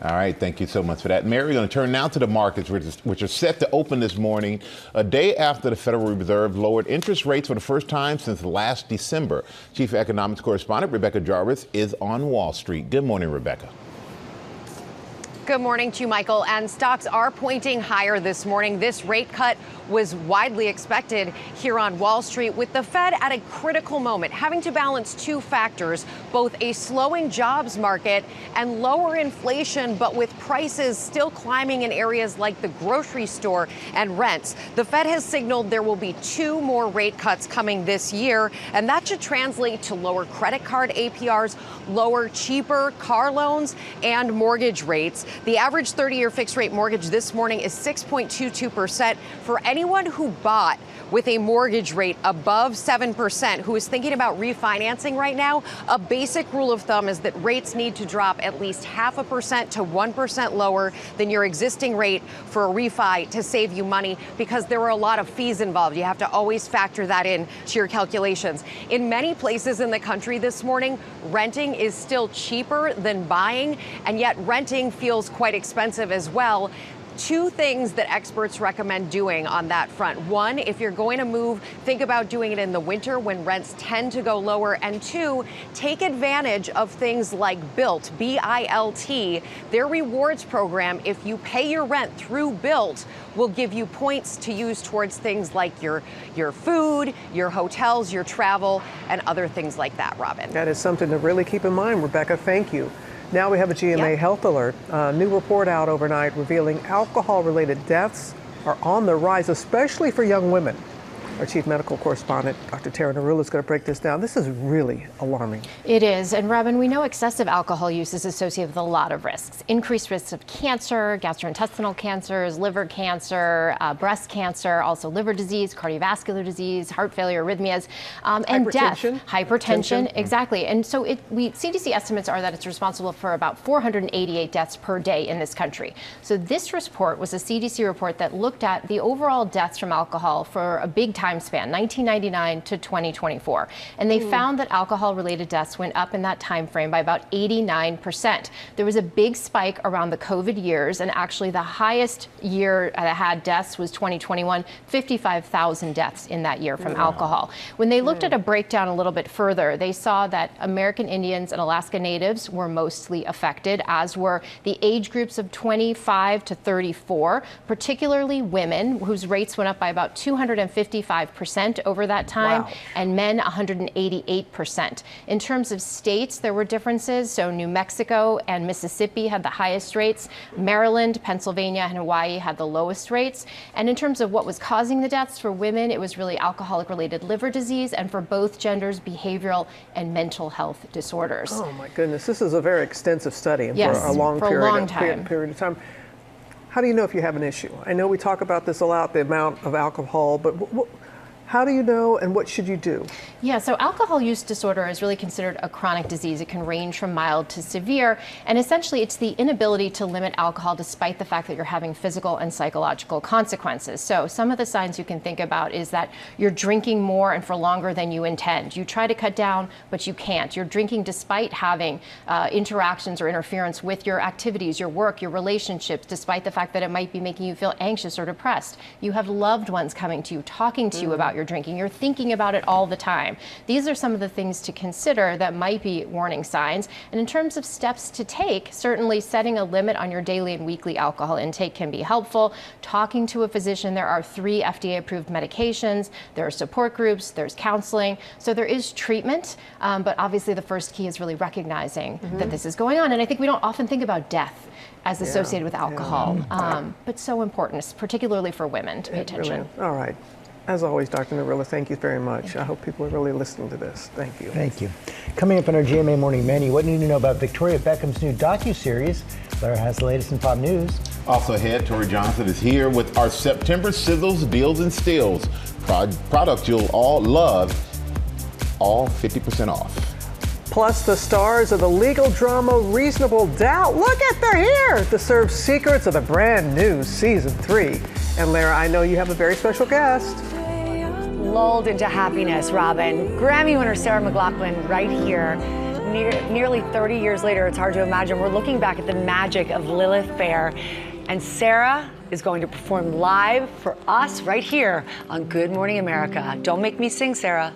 All right, thank you so much for that. Mary, we're going to turn now to the markets, which are set to open this morning, a day after the Federal Reserve lowered interest rates for the first time since last December. Chief Economics Correspondent Rebecca Jarvis is on Wall Street. Good morning, Rebecca. Good morning to you, Michael. And stocks are pointing higher this morning. This rate cut was widely expected here on Wall Street, with the Fed at a critical moment, having to balance two factors, both a slowing jobs market and lower inflation, but with prices still climbing in areas like the grocery store and rents. The Fed has signaled there will be 2 more rate cuts coming this year, and that should translate to lower credit card APRs, lower, cheaper car loans, and mortgage rates. The average 30-year fixed rate mortgage this morning is 6.22%. For anyone who bought with a mortgage rate above 7%, who is thinking about refinancing right now, a basic rule of thumb is that rates need to drop at least 0.5% to 1% lower than your existing rate for a refi to save you money, because there are a lot of fees involved. You have to always factor that in to your calculations. In many places in the country this morning, renting is still cheaper than buying, and yet renting feels quite expensive as well. 2 things that experts recommend doing on that front. 1, if you're going to move, think about doing it in the winter when rents tend to go lower. And 2, take advantage of things like Bilt, B-I-L-T. Their rewards program, if you pay your rent through Bilt, will give you points to use towards things like your food, your hotels, your travel, and other things like that, Robin. That is something to really keep in mind, Rebecca. Thank you. Now we have a GMA health alert. A new report out overnight revealing alcohol-related deaths are on the rise, especially for young women. Our chief medical correspondent, Dr. Tara Narula, is going to break this down. This is really alarming. It is. And Robin, we know excessive alcohol use is associated with a lot of risks. Increased risks of cancer, gastrointestinal cancers, liver cancer, breast cancer, also liver disease, cardiovascular disease, heart failure, arrhythmias, and death. Hypertension. Exactly. And so CDC estimates are that it's responsible for about 488 deaths per day in this country. So this report was a CDC report that looked at the overall deaths from alcohol for a big time span, 1999 to 2024. And they found that alcohol-related deaths went up in that time frame by about 89%. There was a big spike around the COVID years, and actually the highest year that had deaths was 2021, 55,000 deaths in that year from alcohol. When they looked at a breakdown a little bit further, they saw that American Indians and Alaska Natives were mostly affected, as were the age groups of 25 to 34, particularly women, whose rates went up by about 255% over that time, and men 188%. In terms of states, there were differences. So New Mexico and Mississippi had the highest rates. Maryland, Pennsylvania, and Hawaii had the lowest rates. And in terms of what was causing the deaths for women, it was really alcoholic-related liver disease, and for both genders, behavioral and mental health disorders. Oh my goodness, this is a very extensive study for a long period of time. How do you know if you have an issue? I know we talk about this a lot, the amount of alcohol, but how do you know, and what should you do? Yeah, so alcohol use disorder is really considered a chronic disease. It can range from mild to severe, and essentially it's the inability to limit alcohol despite the fact that you're having physical and psychological consequences. So some of the signs you can think about is that you're drinking more and for longer than you intend. You try to cut down, but you can't. You're drinking despite having interactions or interference with your activities, your work, your relationships, despite the fact that it might be making you feel anxious or depressed. You have loved ones coming to you, talking to you about your drinking. You're thinking about it all the time. These are some of the things to consider that might be warning signs. And in terms of steps to take, certainly setting a limit on your daily and weekly alcohol intake can be helpful. Talking to a physician. There are 3 FDA-approved medications. There are support groups. There's counseling. So there is treatment. But obviously the first key is really recognizing that this is going on. And I think we don't often think about death as associated with alcohol, but so important, particularly for women, to pay attention. Really, all right. As always, Dr. Narula, thank you very much. I hope people are really listening to this. Thank you. Thank you. Coming up on our GMA Morning Menu, what do you need to know about Victoria Beckham's new docuseries? Lara has the latest in pop news. Also ahead, Tori Johnson is here with our September Sizzles, Deals, and Steals. Products you'll all love, all 50% off. Plus, the stars of the legal drama Reasonable Doubt. Look at, they're here to serve secrets of the brand new season 3. And Lara, I know you have a very special guest. Lulled into happiness, Robin. Grammy winner Sarah McLachlan right here. Nearly 30 years later, it's hard to imagine. We're looking back at the magic of Lilith Fair. And Sarah is going to perform live for us right here on Good Morning America. Don't make me sing, Sarah.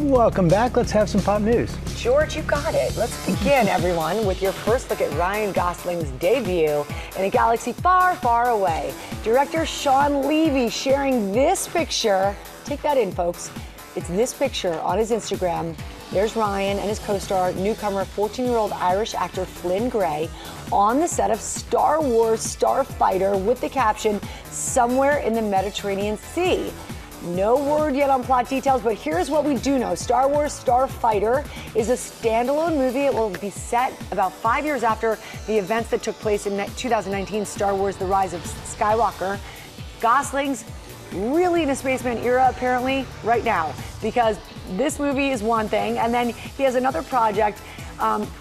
Welcome back. Let's have some pop news. George, you got it. Let's begin, everyone, with your first look at Ryan Gosling's debut in a galaxy far, far away. Director Sean Levy sharing this picture. Take that in, folks. It's this picture on his Instagram. There's Ryan and his co-star, newcomer 14-year-old Irish actor Flynn Gray, on the set of Star Wars Starfighter with the caption, "Somewhere in the Mediterranean Sea." No word yet on plot details, but here's what we do know. Star Wars Starfighter is a standalone movie. It will be set about 5 years after the events that took place in 2019, Star Wars The Rise of Skywalker. Gosling's really in a spaceman era, apparently, right now, because this movie is one thing, and then he has another project,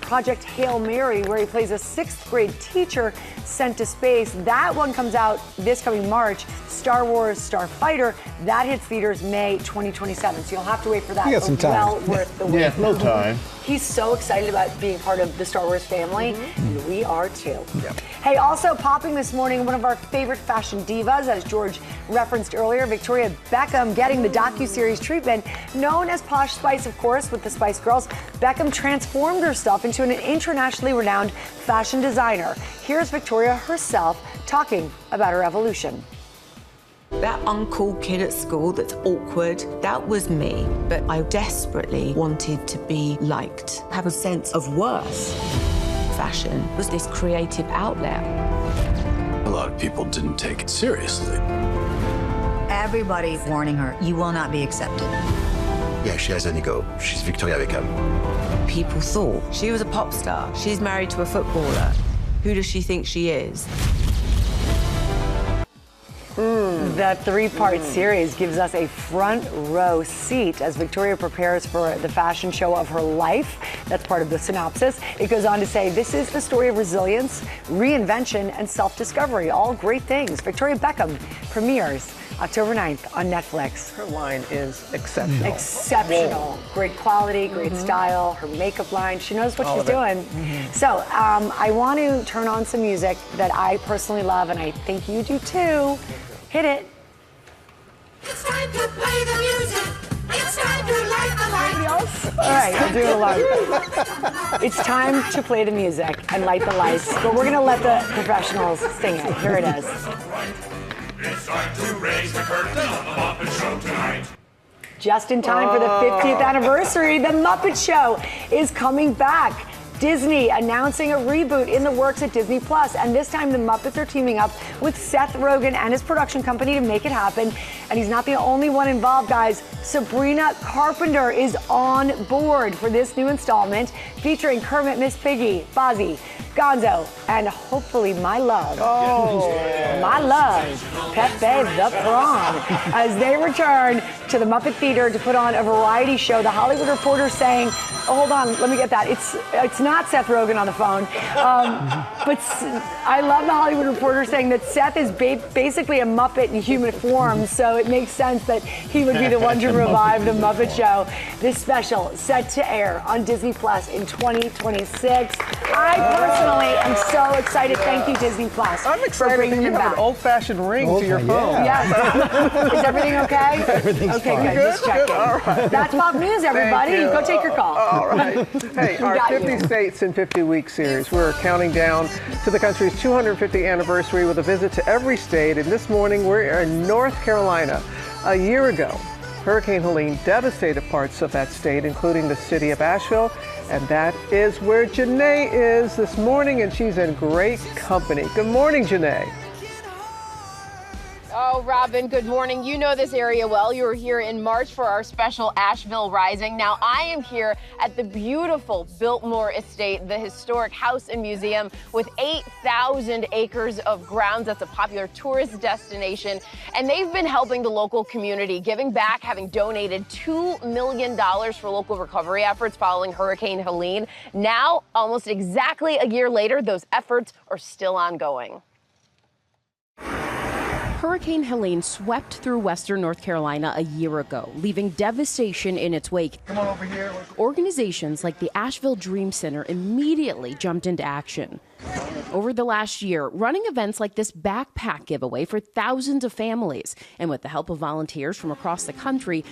Project Hail Mary, where he plays a 6th grade teacher sent to space. That one comes out this coming March. Star Wars Starfighter, that hits theaters May 2027, so you'll have to wait for that. You got some time. Well worth the wait. Yeah, no time. He's so excited about being part of the Star Wars family, and we are too. Yep. Hey, also popping this morning, one of our favorite fashion divas, as George referenced earlier, Victoria Beckham, getting the docuseries treatment. Known as Posh Spice, of course, with the Spice Girls, Beckham transformed herself into an internationally renowned fashion designer. Here's Victoria herself talking about her evolution. That uncool kid at school that's awkward, that was me. But I desperately wanted to be liked, have a sense of worth. Fashion was this creative outlet. A lot of people didn't take it seriously. Everybody's warning her, you will not be accepted. Yeah, she has an ego. She's Victoria Beckham. People thought she was a pop star. She's married to a footballer. Who does she think she is? The 3-part series gives us a front row seat as Victoria prepares for the fashion show of her life. That's part of the synopsis. It goes on to say, this is the story of resilience, reinvention, and self-discovery. All great things. Victoria Beckham premieres October 9th on Netflix. Her line is exceptional. Exceptional. Great quality, great style. Her makeup line, she knows what she's doing. So I want to turn on some music that I personally love, and I think you do too. Hit it. It's time to play the music. It's time to light the lights. All right, I'll do it alone. It's time to play the music and light the lights, but we're going to let the professionals sing it. Here it is. It's time to raise the curtain on the Muppet Show tonight. Just in time for the 50th anniversary, The Muppet Show is coming back. Disney announcing a reboot in the works at Disney+, and this time the Muppets are teaming up with Seth Rogen and his production company to make it happen. And he's not the only one involved, guys. Sabrina Carpenter is on board for this new installment, featuring Kermit, Miss Piggy, Fozzie, Gonzo, and hopefully my love. My love, Pepe the Prawn, as they return to the Muppet Theater to put on a variety show. The Hollywood Reporter saying, oh, hold on, let me get that. It's not Seth Rogen on the phone, but I love the Hollywood Reporter saying that Seth is basically a Muppet in human form, so it makes sense that he would be the one to revive the Muppet Show. This special set to air on Disney Plus in 2026. I personally am so excited. Thank you, Disney Plus. I'm excited that you have an old-fashioned ring to your phone. Yes. Is everything okay? Everything's okay, fine. good. Just checking. All right. That's Pop News, everybody. Go take your call. All right. Hey, our Got 50 you. States in 50 Week series. We're counting down to the country's 250th anniversary with a visit to every state. And this morning, we're in North Carolina. A year ago, Hurricane Helene devastated parts of that state, including the city of Asheville. And that is where Janai is this morning, and she's in great company. Good morning, Janai. Oh, Robin, good morning. You know this area well. You were here in March for our special Asheville Rising. Now, I am here at the beautiful Biltmore Estate, the historic house and museum with 8,000 acres of grounds. That's a popular tourist destination. And they've been helping the local community, giving back, having donated $2 million for local recovery efforts following Hurricane Helene. Now, almost exactly a year later, those efforts are still ongoing. Hurricane Helene swept through western North Carolina a year ago, leaving devastation in its wake. Come on over here. Organizations like the Asheville Dream Center immediately jumped into action. Over the last year, running events like this backpack giveaway for thousands of families. And with the help of volunteers from across the country,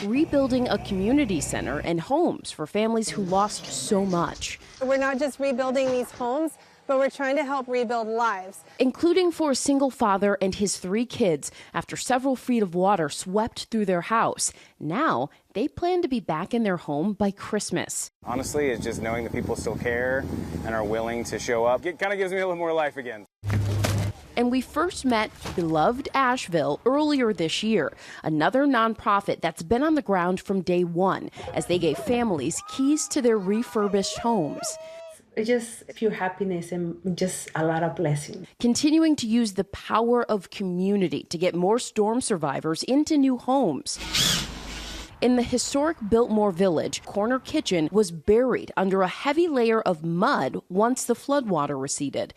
rebuilding a community center and homes for families who lost so much. We're not just rebuilding these homes, but we're trying to help rebuild lives. Including for a single father and his 3 kids after several feet of water swept through their house. Now, they plan to be back in their home by Christmas. Honestly, it's just knowing that people still care and are willing to show up. It kind of gives me a little more life again. And we first met beloved Asheville earlier this year, another nonprofit that's been on the ground from day one as they gave families keys to their refurbished homes. It's just pure happiness and just a lot of blessings. Continuing to use the power of community to get more storm survivors into new homes. In the historic Biltmore Village, Corner Kitchen was buried under a heavy layer of mud once the floodwater receded.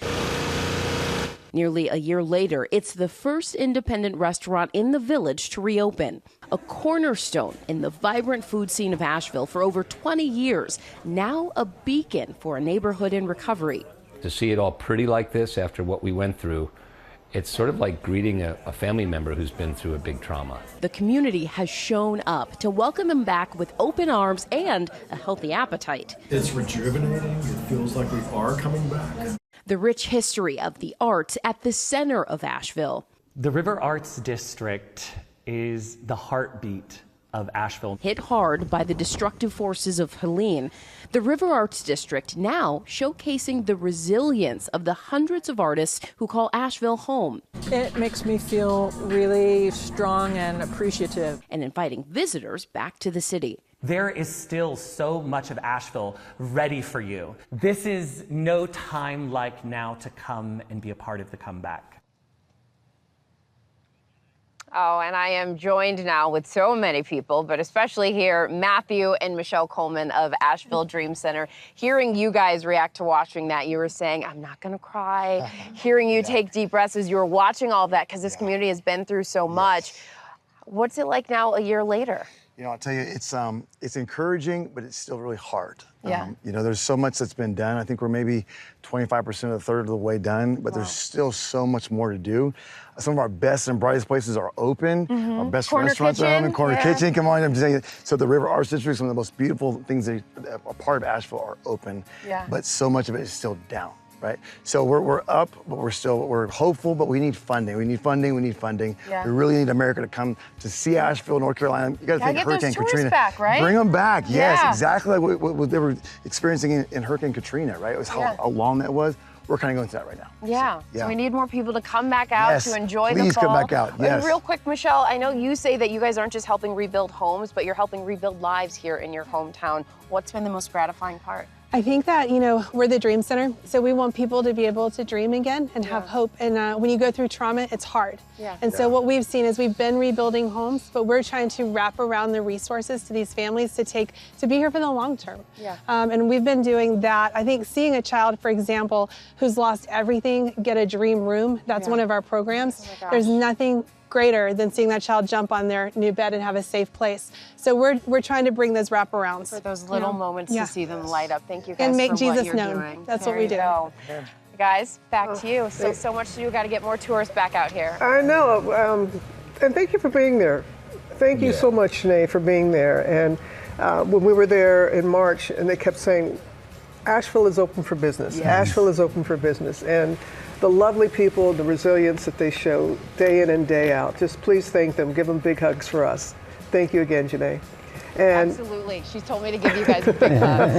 Nearly a year later, it's the first independent restaurant in the village to reopen. A cornerstone in the vibrant food scene of Asheville for over 20 years, now a beacon for a neighborhood in recovery. To see it all pretty like this after what we went through, it's sort of like greeting a family member who's been through a big trauma. The community has shown up to welcome them back with open arms and a healthy appetite. It's rejuvenating. It feels like we are coming back. The rich history of the arts at the center of Asheville. The River Arts District is the heartbeat of Asheville. Hit hard by the destructive forces of Helene, the River Arts District now showcasing the resilience of the hundreds of artists who call Asheville home. It makes me feel really strong and appreciative. And inviting visitors back to the city. There is still so much of Asheville ready for you. This is no time like now to come and be a part of the comeback. Oh, and I am joined now with so many people, but especially here, Matthew and Michelle Coleman of Asheville Dream Center. Hearing you guys react to watching that, you were saying, I'm not going to cry. Hearing you take deep breaths as you were watching all of that, because this community has been through so much. What's it like now a year later? You know, I'll tell you, it's encouraging, but it's still really hard. Yeah. You know, there's so much that's been done. I think we're maybe 25% of the third of the way done, but there's still so much more to do. Some of our best and brightest places are open. Our best restaurants are open. Corner Kitchen, come on, I'm just saying. So the River Arts District, some of the most beautiful things that are part of Asheville are open, but so much of it is still down. Right? So we're up, but we're hopeful, but we need funding. We need funding. Yeah. We really need America to come to see Asheville, North Carolina. You got to think Hurricane Katrina. Back, right? Bring them back. Yes, exactly like what they were experiencing in Hurricane Katrina, right? It was how long that was. We're kind of going through that right now. Yeah. So, So we need more people to come back out to enjoy the fall. Please come back out. Yes. And real quick, Michelle, I know you say that you guys aren't just helping rebuild homes, but you're helping rebuild lives here in your hometown. What's been the most gratifying part? I think that, you know, we're the Dream Center, so we want people to be able to dream again and have hope. And when you go through trauma, it's hard. And so what we've seen is we've been rebuilding homes, but we're trying to wrap around the resources to these families to be here for the long term. And we've been doing that. I think seeing a child, for example, who's lost everything, get a dream room, that's one of our programs. There's nothing greater than seeing that child jump on their new bed and have a safe place. So we're trying to bring those wraparounds. For those little moments to see them light up. Thank you guys and make for Jesus what you're known. doing. That's There what we you do. go. Guys, back to you. So much to do. Got to get more tourists back out here. I know. And thank you for being there. Thank you so much, Janai, for being there. And when we were there in March, and they kept saying, Asheville is open for business. Asheville is open for business. And the lovely people, the resilience that they show day in and day out. Just please thank them. Give them big hugs for us. Thank you again, Janai. And Absolutely. She's told me to give you guys a big hug.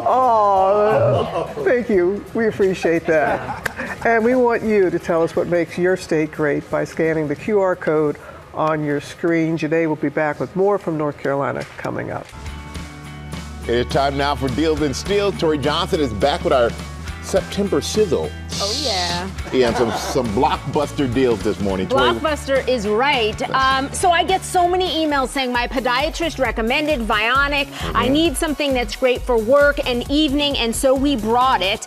Oh, thank you. We appreciate that. And we want you to tell us what makes your state great by scanning the QR code on your screen. Janai will be back with more from North Carolina coming up. It's time now for Deals and Steals. Tori Johnson is back with our September sizzle. Oh, yeah. And some blockbuster deals this morning. Blockbuster is right. So I get so many emails saying my podiatrist recommended Vionic. I need something that's great for work and evening, and so we brought it.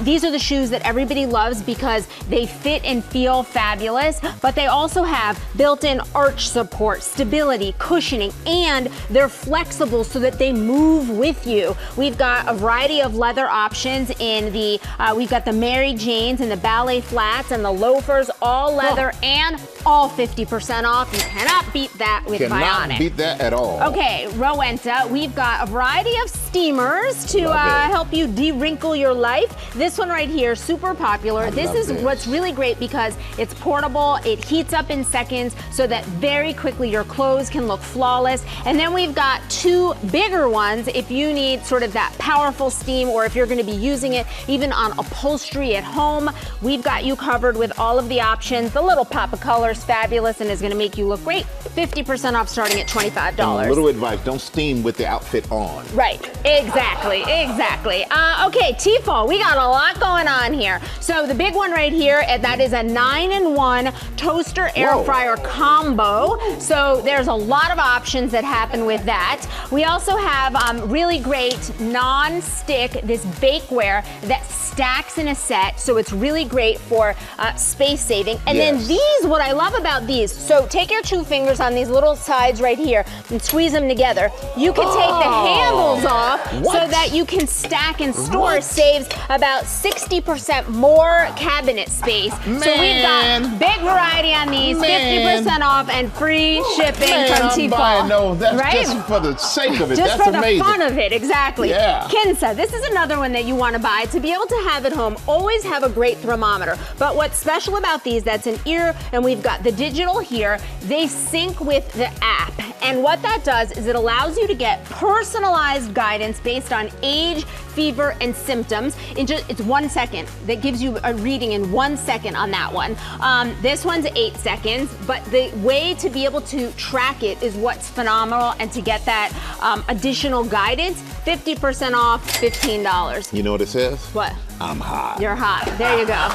These are the shoes that everybody loves because they fit and feel fabulous, but they also have built-in arch support, stability, cushioning, and they're flexible so that they move with you. We've got a variety of leather options in the, we've got the Mary Jane jeans and the ballet flats and the loafers, all leather and all 50% off. You cannot beat that with Vionic. Cannot beat that at all. Okay, Rowenta, we've got a variety of steamers to help you de-wrinkle your life. This one right here, super popular. This is what's really great because it's portable, it heats up in seconds so that very quickly your clothes can look flawless. And then we've got two bigger ones if you need sort of that powerful steam, or if you're going to be using it even on upholstery at home. We've got you covered with all of the options. The little pop of color is fabulous and is going to make you look great. 50% off starting at $25. And a little advice, don't steam with the outfit on. Right, exactly. Okay, Tifo, we got a lot going on here. So the big one right here, that is a 9-in-1 toaster air fryer combo. So there's a lot of options that happen with that. We also have really great non-stick, this bakeware that stacks in a set. So it's really great for space saving. And then these, what I love about these, so take your two fingers on these little sides right here and squeeze them together. You can take the handles off so that you can stack and store. Saves about 60% more cabinet space. So we've got big variety on these, 50% off and free shipping from Tifo. No, that's just for the sake of it. Just that's for amazing. the fun of it, exactly. Yeah. Kinsa, this is another one that you want to buy to be able to have at home. Always have a great thermometer. But what's special about these, that's an ear, and we've got the digital here. They sync with the app. And what that does is it allows you to get personalized guidance based on age, fever, and symptoms. It's 1 second. That gives you a reading in 1 second on that one. This one's 8 seconds, but the way to be able to track it is what's phenomenal, and to get that additional guidance, 50% off, $15. You know what it says? What? I'm hot. You're hot. There you go.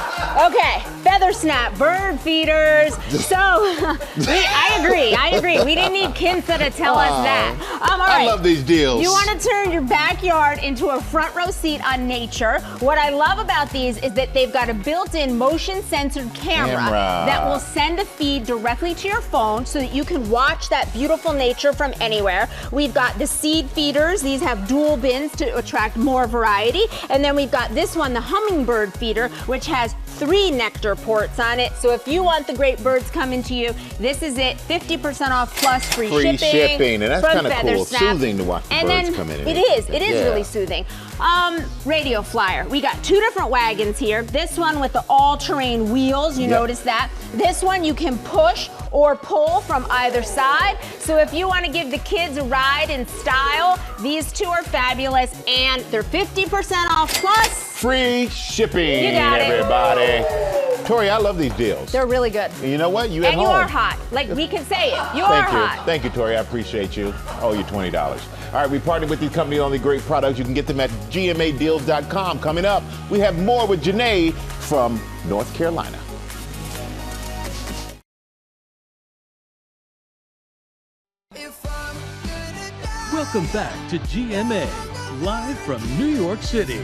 Okay, Feather Snap, bird feeders. So, I agree. We didn't need Kinsa to tell us that. All right. I love these deals. You want to turn your backyard into a front row seat on nature. What I love about these is that they've got a built-in motion-censored camera that will send a feed directly to your phone so that you can watch that beautiful nature from anywhere. We've got the seed feeders. These have dual bins to attract more variety. And then we've got this one, the hummingbird feeder, which has 3 nectar ports on it. So if you want the great birds coming to you, this is it. 50% off plus free shipping. And that's kind of cool. Soothing to watch the birds come in. It is really soothing. Radio flyer. We got 2 different wagons here. This one with the all-terrain wheels, you notice that. This one you can push or pull from either side. So if you want to give the kids a ride in style, these 2 are fabulous, and they're 50% off plus free shipping. You got it. Everybody. Tori, I love these deals. They're really good. And you know what? You and you are hot. Like, we can say it. You are hot. Thank you, Tori. I appreciate you. I owe you $20. All right, we partnered with these company-only great products. You can get them at gmadeals.com. Coming up, we have more with Janai from North Carolina. Welcome back to GMA, live from New York City.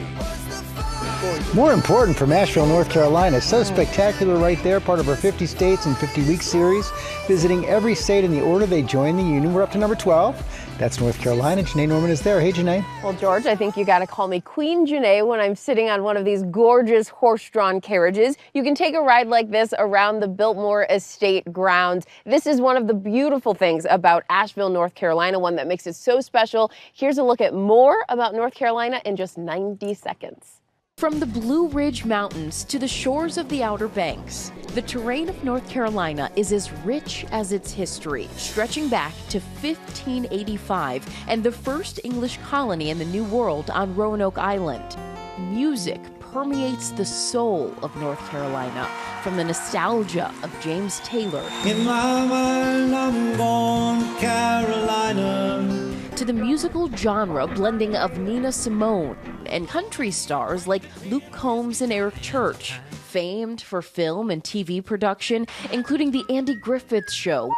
More important from Asheville, North Carolina. So spectacular right there, part of our 50 States in 50 Week series, visiting every state in the order they joined the Union. We're up to number 12. That's North Carolina. Janai Norman is there. Hey, Janai. Well, George, I think you got to call me Queen Janai when I'm sitting on one of these gorgeous horse-drawn carriages. You can take a ride like this around the Biltmore Estate grounds. This is one of the beautiful things about Asheville, North Carolina, one that makes it so special. Here's a look at more about North Carolina in just 90 seconds. From the Blue Ridge Mountains to the shores of the Outer Banks, the terrain of North Carolina is as rich as its history, stretching back to 1585 and the first English colony in the New World on Roanoke Island. Music permeates the soul of North Carolina, from the nostalgia of James Taylor In my mind, I'm going Carolina. to the musical genre blending of Nina Simone and country stars like Luke Combs and Eric Church, famed for film and TV production, including The Andy Griffith Show,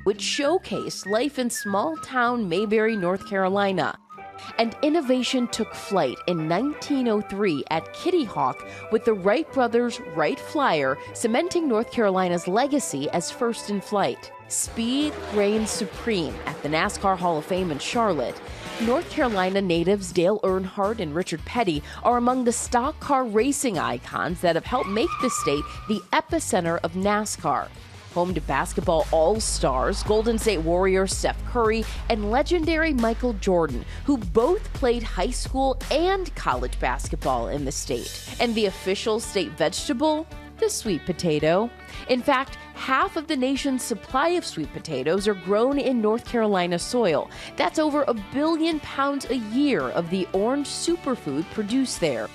which showcased life in small-town Mayberry, North Carolina. And innovation took flight in 1903 at Kitty Hawk with the Wright brothers' Wright Flyer, cementing North Carolina's legacy as first in flight. Speed reigns supreme at the NASCAR Hall of Fame in Charlotte. North Carolina natives Dale Earnhardt and Richard Petty are among the stock car racing icons that have helped make the state the epicenter of NASCAR. Home to basketball all-stars, Golden State Warrior Steph Curry and legendary Michael Jordan, who both played high school and college basketball in the state. And the official state vegetable? The sweet potato. In fact, half of the nation's supply of sweet potatoes are grown in North Carolina soil. That's over 1 billion pounds a year of the orange superfood produced there.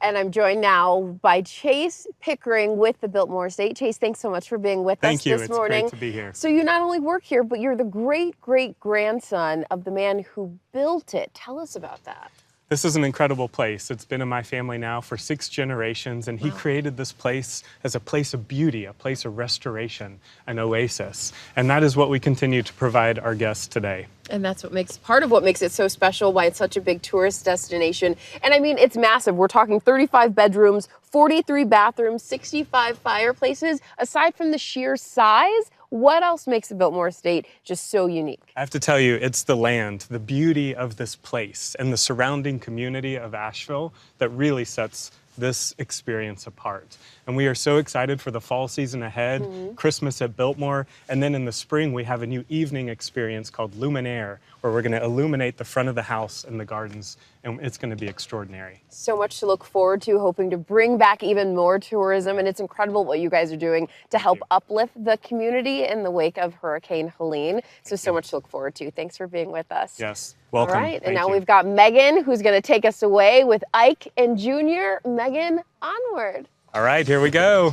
And I'm joined now by Chase Pickering with the Biltmore Estate. Chase, thanks so much for being with us this morning. It's great to be here. So you not only work here, but you're the great-great-grandson of the man who built it. Tell us about that. This is an incredible place. It's been in my family now for 6 generations, and he created this place as a place of beauty, a place of restoration, an oasis. And that is what we continue to provide our guests today. And that's what makes part of what makes it so special, why it's such a big tourist destination. And I mean, it's massive. We're talking 35 bedrooms, 43 bathrooms, 65 fireplaces. Aside from the sheer size, what else makes the Biltmore Estate just so unique? I have to tell you, it's the land, the beauty of this place, and the surrounding community of Asheville that really sets this experience apart. And we are so excited for the fall season ahead, Christmas at Biltmore, and then in the spring we have a new evening experience called Luminaire, where we're going to illuminate the front of the house and the gardens, and it's going to be extraordinary. So much to look forward to, hoping to bring back even more tourism, and it's incredible what you guys are doing to help uplift the community in the wake of Hurricane Helene. So much to look forward to. Thanks for being with us. Yes, welcome. All right, and now we've got Megan, who's going to take us away with Ike and Junior. Megan, onward. All right, here we go.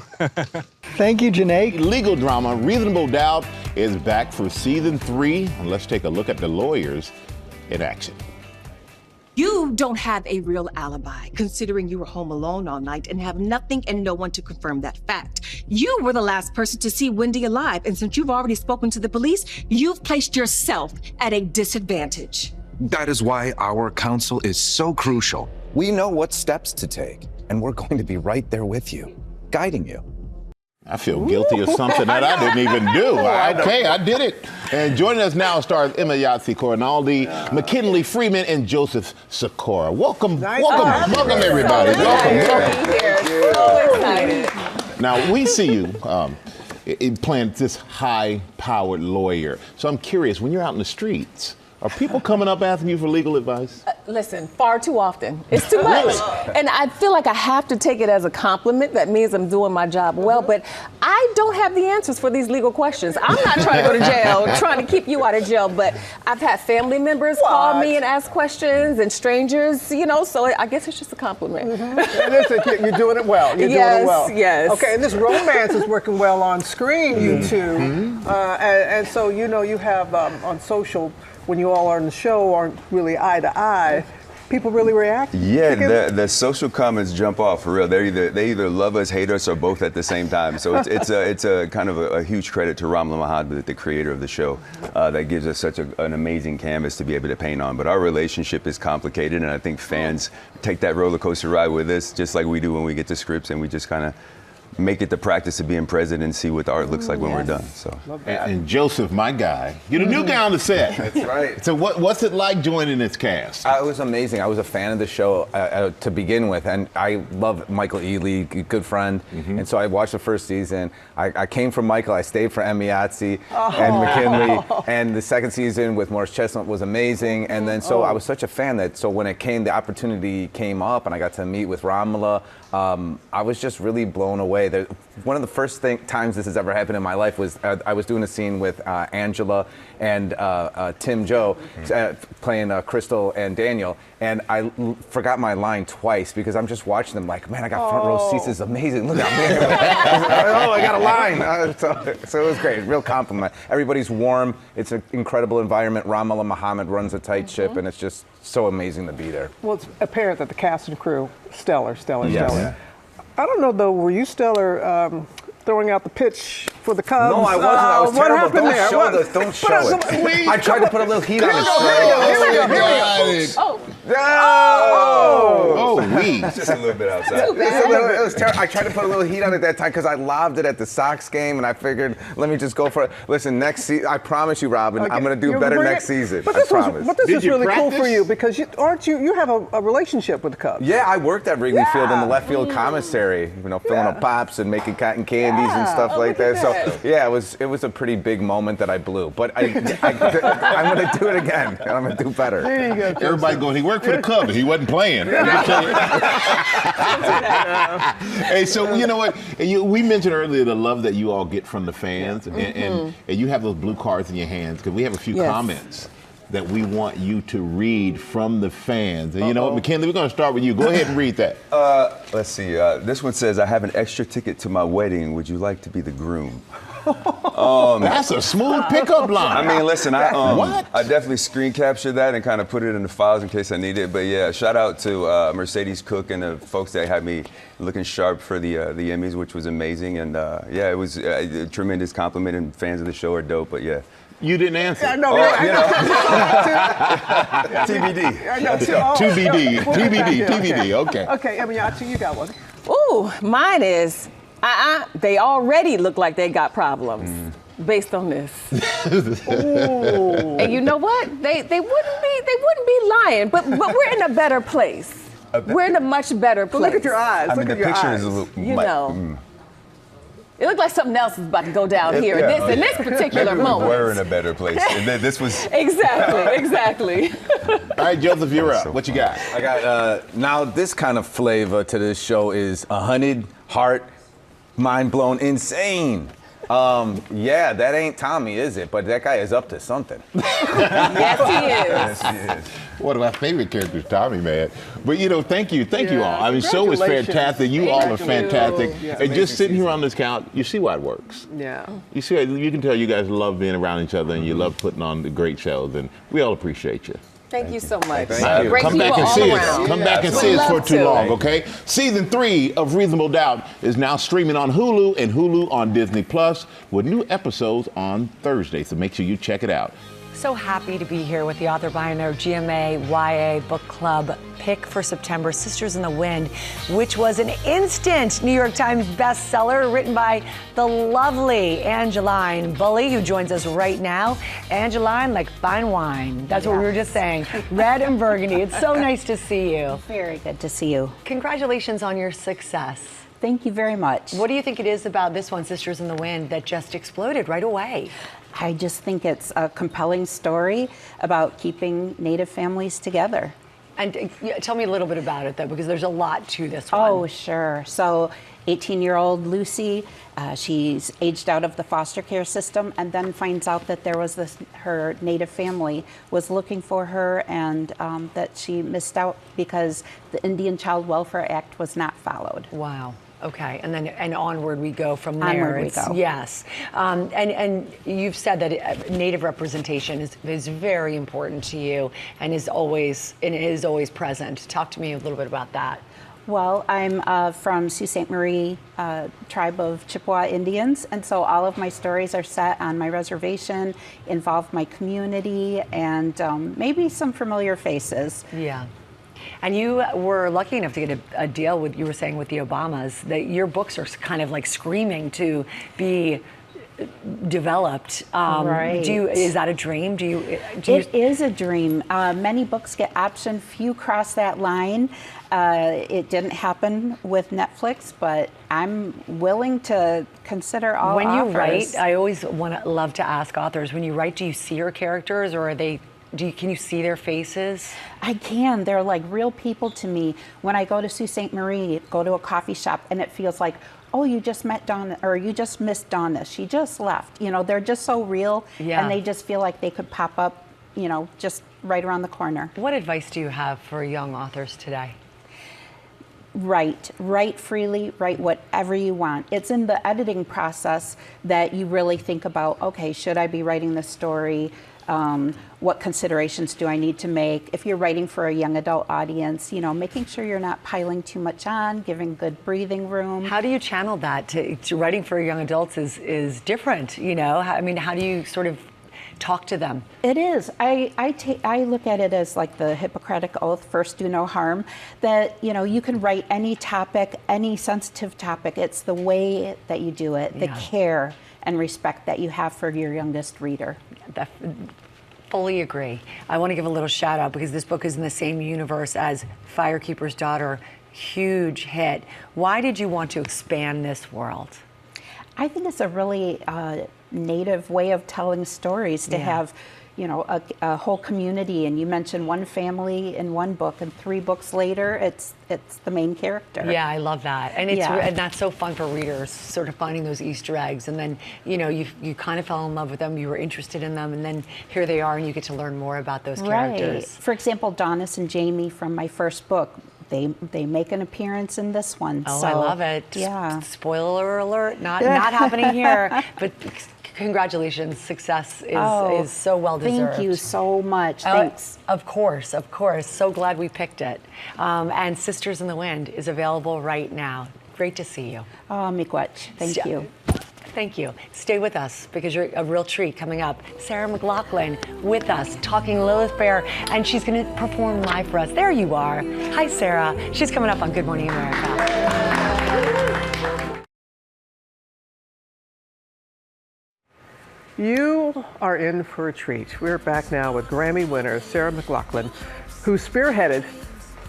Thank you, Janai. Legal drama, Reasonable Doubt, is back for season 3. And let's take a look at the lawyers in action. You don't have a real alibi, considering you were home alone all night and have nothing and no one to confirm that fact. You were the last person to see Wendy alive, and since you've already spoken to the police, you've placed yourself at a disadvantage. That is why our counsel is so crucial. We know what steps to take, and we're going to be right there with you, guiding you. I feel guilty of something that I didn't even do. Okay, I did it. And joining us now stars Emma Yahtzee Corinaldi, McKinley Freeman, and Joseph Sikora. Welcome, welcome everybody. Welcome. So excited. Now, we see you playing this high-powered lawyer. So I'm curious, when you're out in the streets, are people coming up asking you for legal advice? Listen, far too often. It's too much. And I feel like I have to take it as a compliment. That means I'm doing my job well, but I don't have the answers for these legal questions. I'm not trying to go to jail, trying to keep you out of jail, but I've had family members call me and ask questions, and strangers, you know, so I guess it's just a compliment. You're doing it well. You're doing it well. Yes. Okay, and this romance is working well on screen, you two. And so, you know, you have on social, when you all are on the show, aren't really eye to eye, people really react? Yeah, the social comments jump off for real. They either love us, hate us, or both at the same time. So it's a kind of a huge credit to Ramla Muhammad, the creator of the show, that gives us such an amazing canvas to be able to paint on. But our relationship is complicated, and I think fans take that roller coaster ride with us, just like we do when we get to scripts, and we just kind of make it the practice of being present and see what the art looks like when we're done. So. And Joseph, my guy, you're the new guy on the set. That's right. So what's it like joining this cast? It was amazing. I was a fan of the show to begin with, and I love Michael Ealy, good friend. And so I watched the first season. I came from Michael. I stayed for Emma Yahtzee and McKinley. And the second season with Morris Chestnut was amazing. And then so I was such a fan that so when the opportunity came up and I got to meet with Ramla, I was just really blown away. One of the first times this has ever happened in my life was I was doing a scene with Angela and Tim Joe playing Crystal and Daniel, and I forgot my line twice because I'm just watching them like, man, I got front row seats. This is amazing. Look out there. I got a line. So it was great. Real compliment. Everybody's warm. It's an incredible environment. Ramla Muhammad runs a tight ship, and it's just so amazing to be there. Well, it's apparent that the cast and crew, stellar. Yes. I don't know though, were you stellar throwing out the pitch for the Cubs? No, I wasn't. I was what terrible. Happened Don't there? show this. Don't show it. I tried to put a little heat on it. Here we go. Oh. It's just a little bit outside. It was terrible. I tried to put a little heat on it that time because I lobbed it at the Sox game, and I figured, let me just go for it. Listen, next season, I promise you, Robin, I'm going to do better next season. But I promise. But this is really cool for you because you have a relationship with the Cubs. Yeah, I worked at Wrigley Field in the left field commissary, filling up pops and making cotton candies and stuff like that. So yeah, it was a pretty big moment that I blew. But I'm going to do it again, and I'm going to do better. There you go. Everybody going, he worked for the Cubs. He wasn't playing. Hey, so you know what? We mentioned earlier the love that you all get from the fans, and you have those blue cards in your hands because we have a few comments that we want you to read from the fans. And you know what, McKinley, we're going to start with you. Go ahead and read that. Let's see. This one says, I have an extra ticket to my wedding. Would you like to be the groom? That's a smooth pickup line. I mean, listen, I definitely screen captured that and kind of put it in the files in case I need it. But yeah, shout out to Mercedes Cook and the folks that had me looking sharp for the Emmys, which was amazing. And yeah, it was a tremendous compliment, and fans of the show are dope. But yeah. You didn't answer. TBD. TBD. Okay. Okay, Emiyachi, you got one. Ooh, mine is, they already look like they got problems based on this. And you know what? They wouldn't be lying, but we're in a better place. We're in a much better place. But look at your eyes. I mean, the picture is a little. You know. It looked like something else is about to go down here in this particular moment. We're in a better place. And this was exactly. All right, Joseph, you're up. What you got? I got now this kind of flavor to this show is 100 heart, mind blown, insane. Yeah, that ain't Tommy, is it? But that guy is up to something. Yes, he is. One of my favorite characters, Tommy, man. But thank you all. I mean, show is fantastic. You all are fantastic. And just sitting here on this couch, you see why it works. Yeah. You see, you can tell you guys love being around each other and you love putting on the great shows, and we all appreciate you. Thank you so much. Thank you. Great Come back and all see around. us. Come back and see us for too long, okay? Season 3 of Reasonable Doubt is now streaming on Hulu and Hulu on Disney Plus with new episodes on Thursday. So make sure you check it out. So happy to be here with the author by our GMA YA Book Club pick for September, Sisters in the Wind, which was an instant New York Times bestseller, written by the lovely Angeline Bully, who joins us right now. Angeline, like fine wine. That's what we were just saying. Red and burgundy. It's so nice to see you. Very good to see you. Congratulations on your success. Thank you very much. What do you think it is about this one, Sisters in the Wind, that just exploded right away? I just think it's a compelling story about keeping Native families together. And tell me a little bit about it, though, because there's a lot to this one. Oh, sure. So 18-year-old Lucy, she's aged out of the foster care system and then finds out that there was her Native family was looking for her, and that she missed out because the Indian Child Welfare Act was not followed. Wow. Okay, and onward we go from there. Onward we go. Yes, and you've said that Native representation is very important to you and is always present. Talk to me a little bit about that. Well, I'm from Sault Ste. Marie tribe of Chippewa Indians, and so all of my stories are set on my reservation, involve my community, and maybe some familiar faces. Yeah. And you were lucky enough to get a deal with, you were saying, with the Obamas, that your books are kind of like screaming to be developed. Right. Is that a dream? It is a dream. Many books get optioned, few cross that line. It didn't happen with Netflix, but I'm willing to consider all offers. When you write, I always love to ask authors, when you write, do you see your characters, or are they... can you see their faces? I can. They're like real people to me. When I go to Sault Ste. Marie, go to a coffee shop, and it feels like, oh, you just met Donna, or you just missed Donna. She just left. They're just so real, and they just feel like they could pop up, just right around the corner. What advice do you have for young authors today? Write freely, write whatever you want. It's in the editing process that you really think about, okay, should I be writing this story? What considerations do I need to make? If you're writing for a young adult audience, making sure you're not piling too much on, giving good breathing room. How do you channel that? To writing for young adults is different, I mean, how do you sort of talk to them? It is. I look at it as like the Hippocratic Oath, first do no harm, that, you know, you can write any topic, any sensitive topic. It's the way that you do it, the care and respect that you have for your youngest reader. Fully agree. I want to give a little shout out because this book is in the same universe as Firekeeper's Daughter, huge hit. Why did you want to expand this world? I think it's a really native way of telling stories to have, you know, a whole community. And you mentioned one family in one book, and 3 books later, it's the main character. Yeah, I love that, and and that's so fun for readers, sort of finding those Easter eggs, and then you know you kind of fell in love with them, you were interested in them, and then here they are, and you get to learn more about those characters. Right. For example, Donis and Jamie from my first book. They make an appearance in this one. Oh, so, I love it. Yeah. Spoiler alert, not happening here. But congratulations, success is so well deserved. Thank you so much. Thanks. Of course. So glad we picked it. And Sisters in the Wind is available right now. Great to see you. Oh, miigwech. Thank you. Thank you. Stay with us because you're a real treat coming up. Sarah McLachlan with us talking Lilith Fair, and she's going to perform live for us. There you are. Hi, Sarah. She's coming up on Good Morning America. You are in for a treat. We're back now with Grammy winner Sarah McLachlan, who spearheaded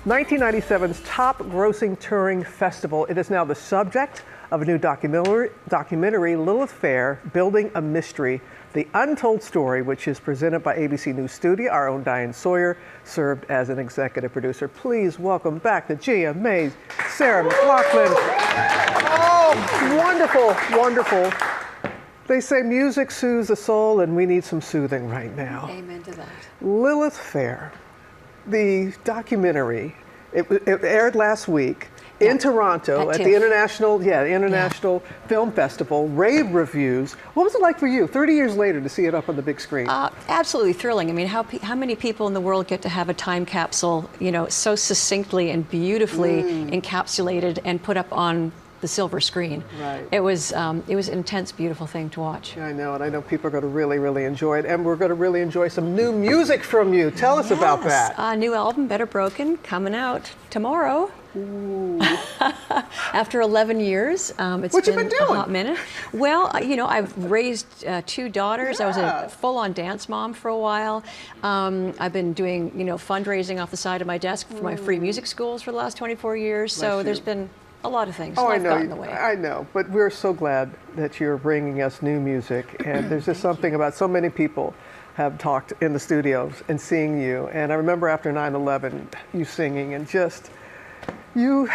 1997's top grossing touring festival. It is now the subject of a new documentary, Lilith Fair, Building a Mystery, The Untold Story, which is presented by ABC News Studio. Our own Diane Sawyer served as an executive producer. Please welcome back to GMA's Sarah McLachlan. Oh, wonderful, wonderful. They say music soothes the soul, and we need some soothing right now. Amen to that. Lilith Fair, the documentary, it aired last week. In Toronto at the International Film Festival, rave reviews. What was it like for you 30 years later to see it up on the big screen? Absolutely thrilling. I mean, how many people in the world get to have a time capsule, you know, so succinctly and beautifully encapsulated and put up on the silver screen? Right. It was an intense, beautiful thing to watch. I know, and I know people are going to really, really enjoy it, and we're going to really enjoy some new music from you. Tell us about that. New album, Better Broken, coming out tomorrow. Ooh. After 11 years, it's what you been been doing? A hot minute. Well, you know, I've raised 2 daughters. I was a full-on dance mom for a while. I've been doing, you know, fundraising off the side of my desk for my free music schools for the last 24 years. So there's been a lot of things. I Life know. got in the way. I know, but we're so glad that you're bringing us new music. And there's just something about so many people have talked in the studios and seeing you. And I remember after 9/11, you singing and just. You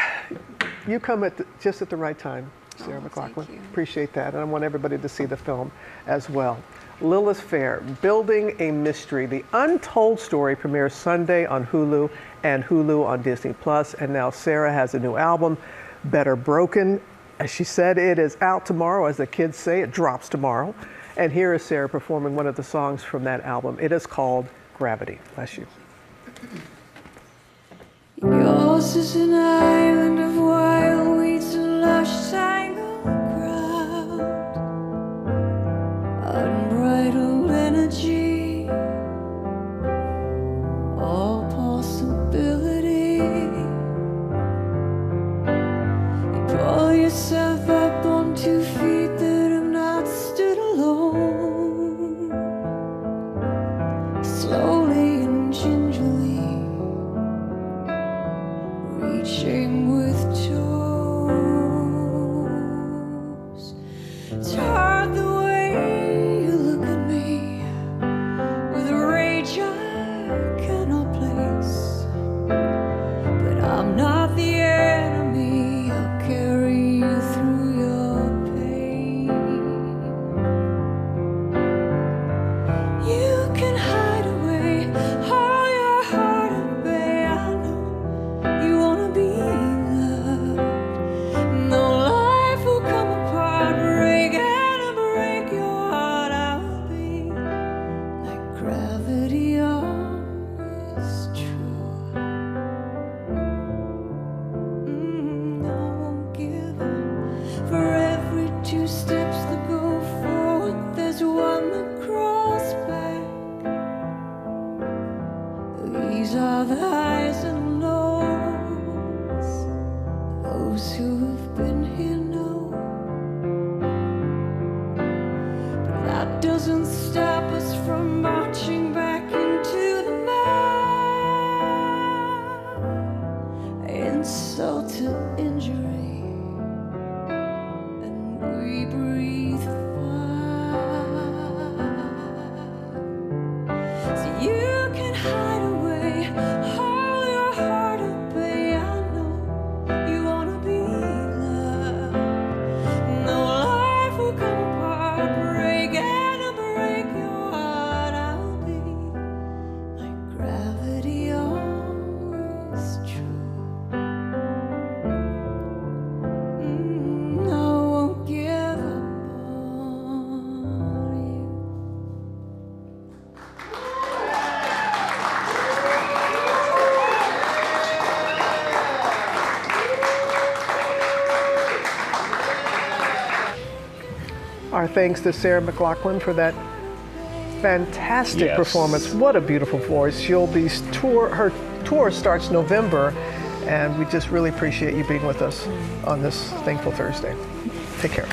come just at the right time, Sarah McLachlan. Appreciate that, and I want everybody to see the film as well. Lilith Fair, Building a Mystery. The Untold Story premieres Sunday on Hulu and Hulu on Disney+. And now Sarah has a new album, Better Broken. As she said, it is out tomorrow. As the kids say, it drops tomorrow. And here is Sarah performing one of the songs from that album. It is called Gravity. Bless you. Yours is an island of wild weeds and lush tangled ground, unbridled energy, all possibility. You pull yourself up on 2 feet that have not stood alone, slowly and gingerly. Reaching with toes. It's hard the way you look at me with a rage I cannot place. But I'm not the enemy. I'll carry you through Our thanks to Sarah McLachlan for that fantastic performance. What a beautiful voice. Her tour starts November, and we just really appreciate you being with us on this Thankful Thursday. Take care.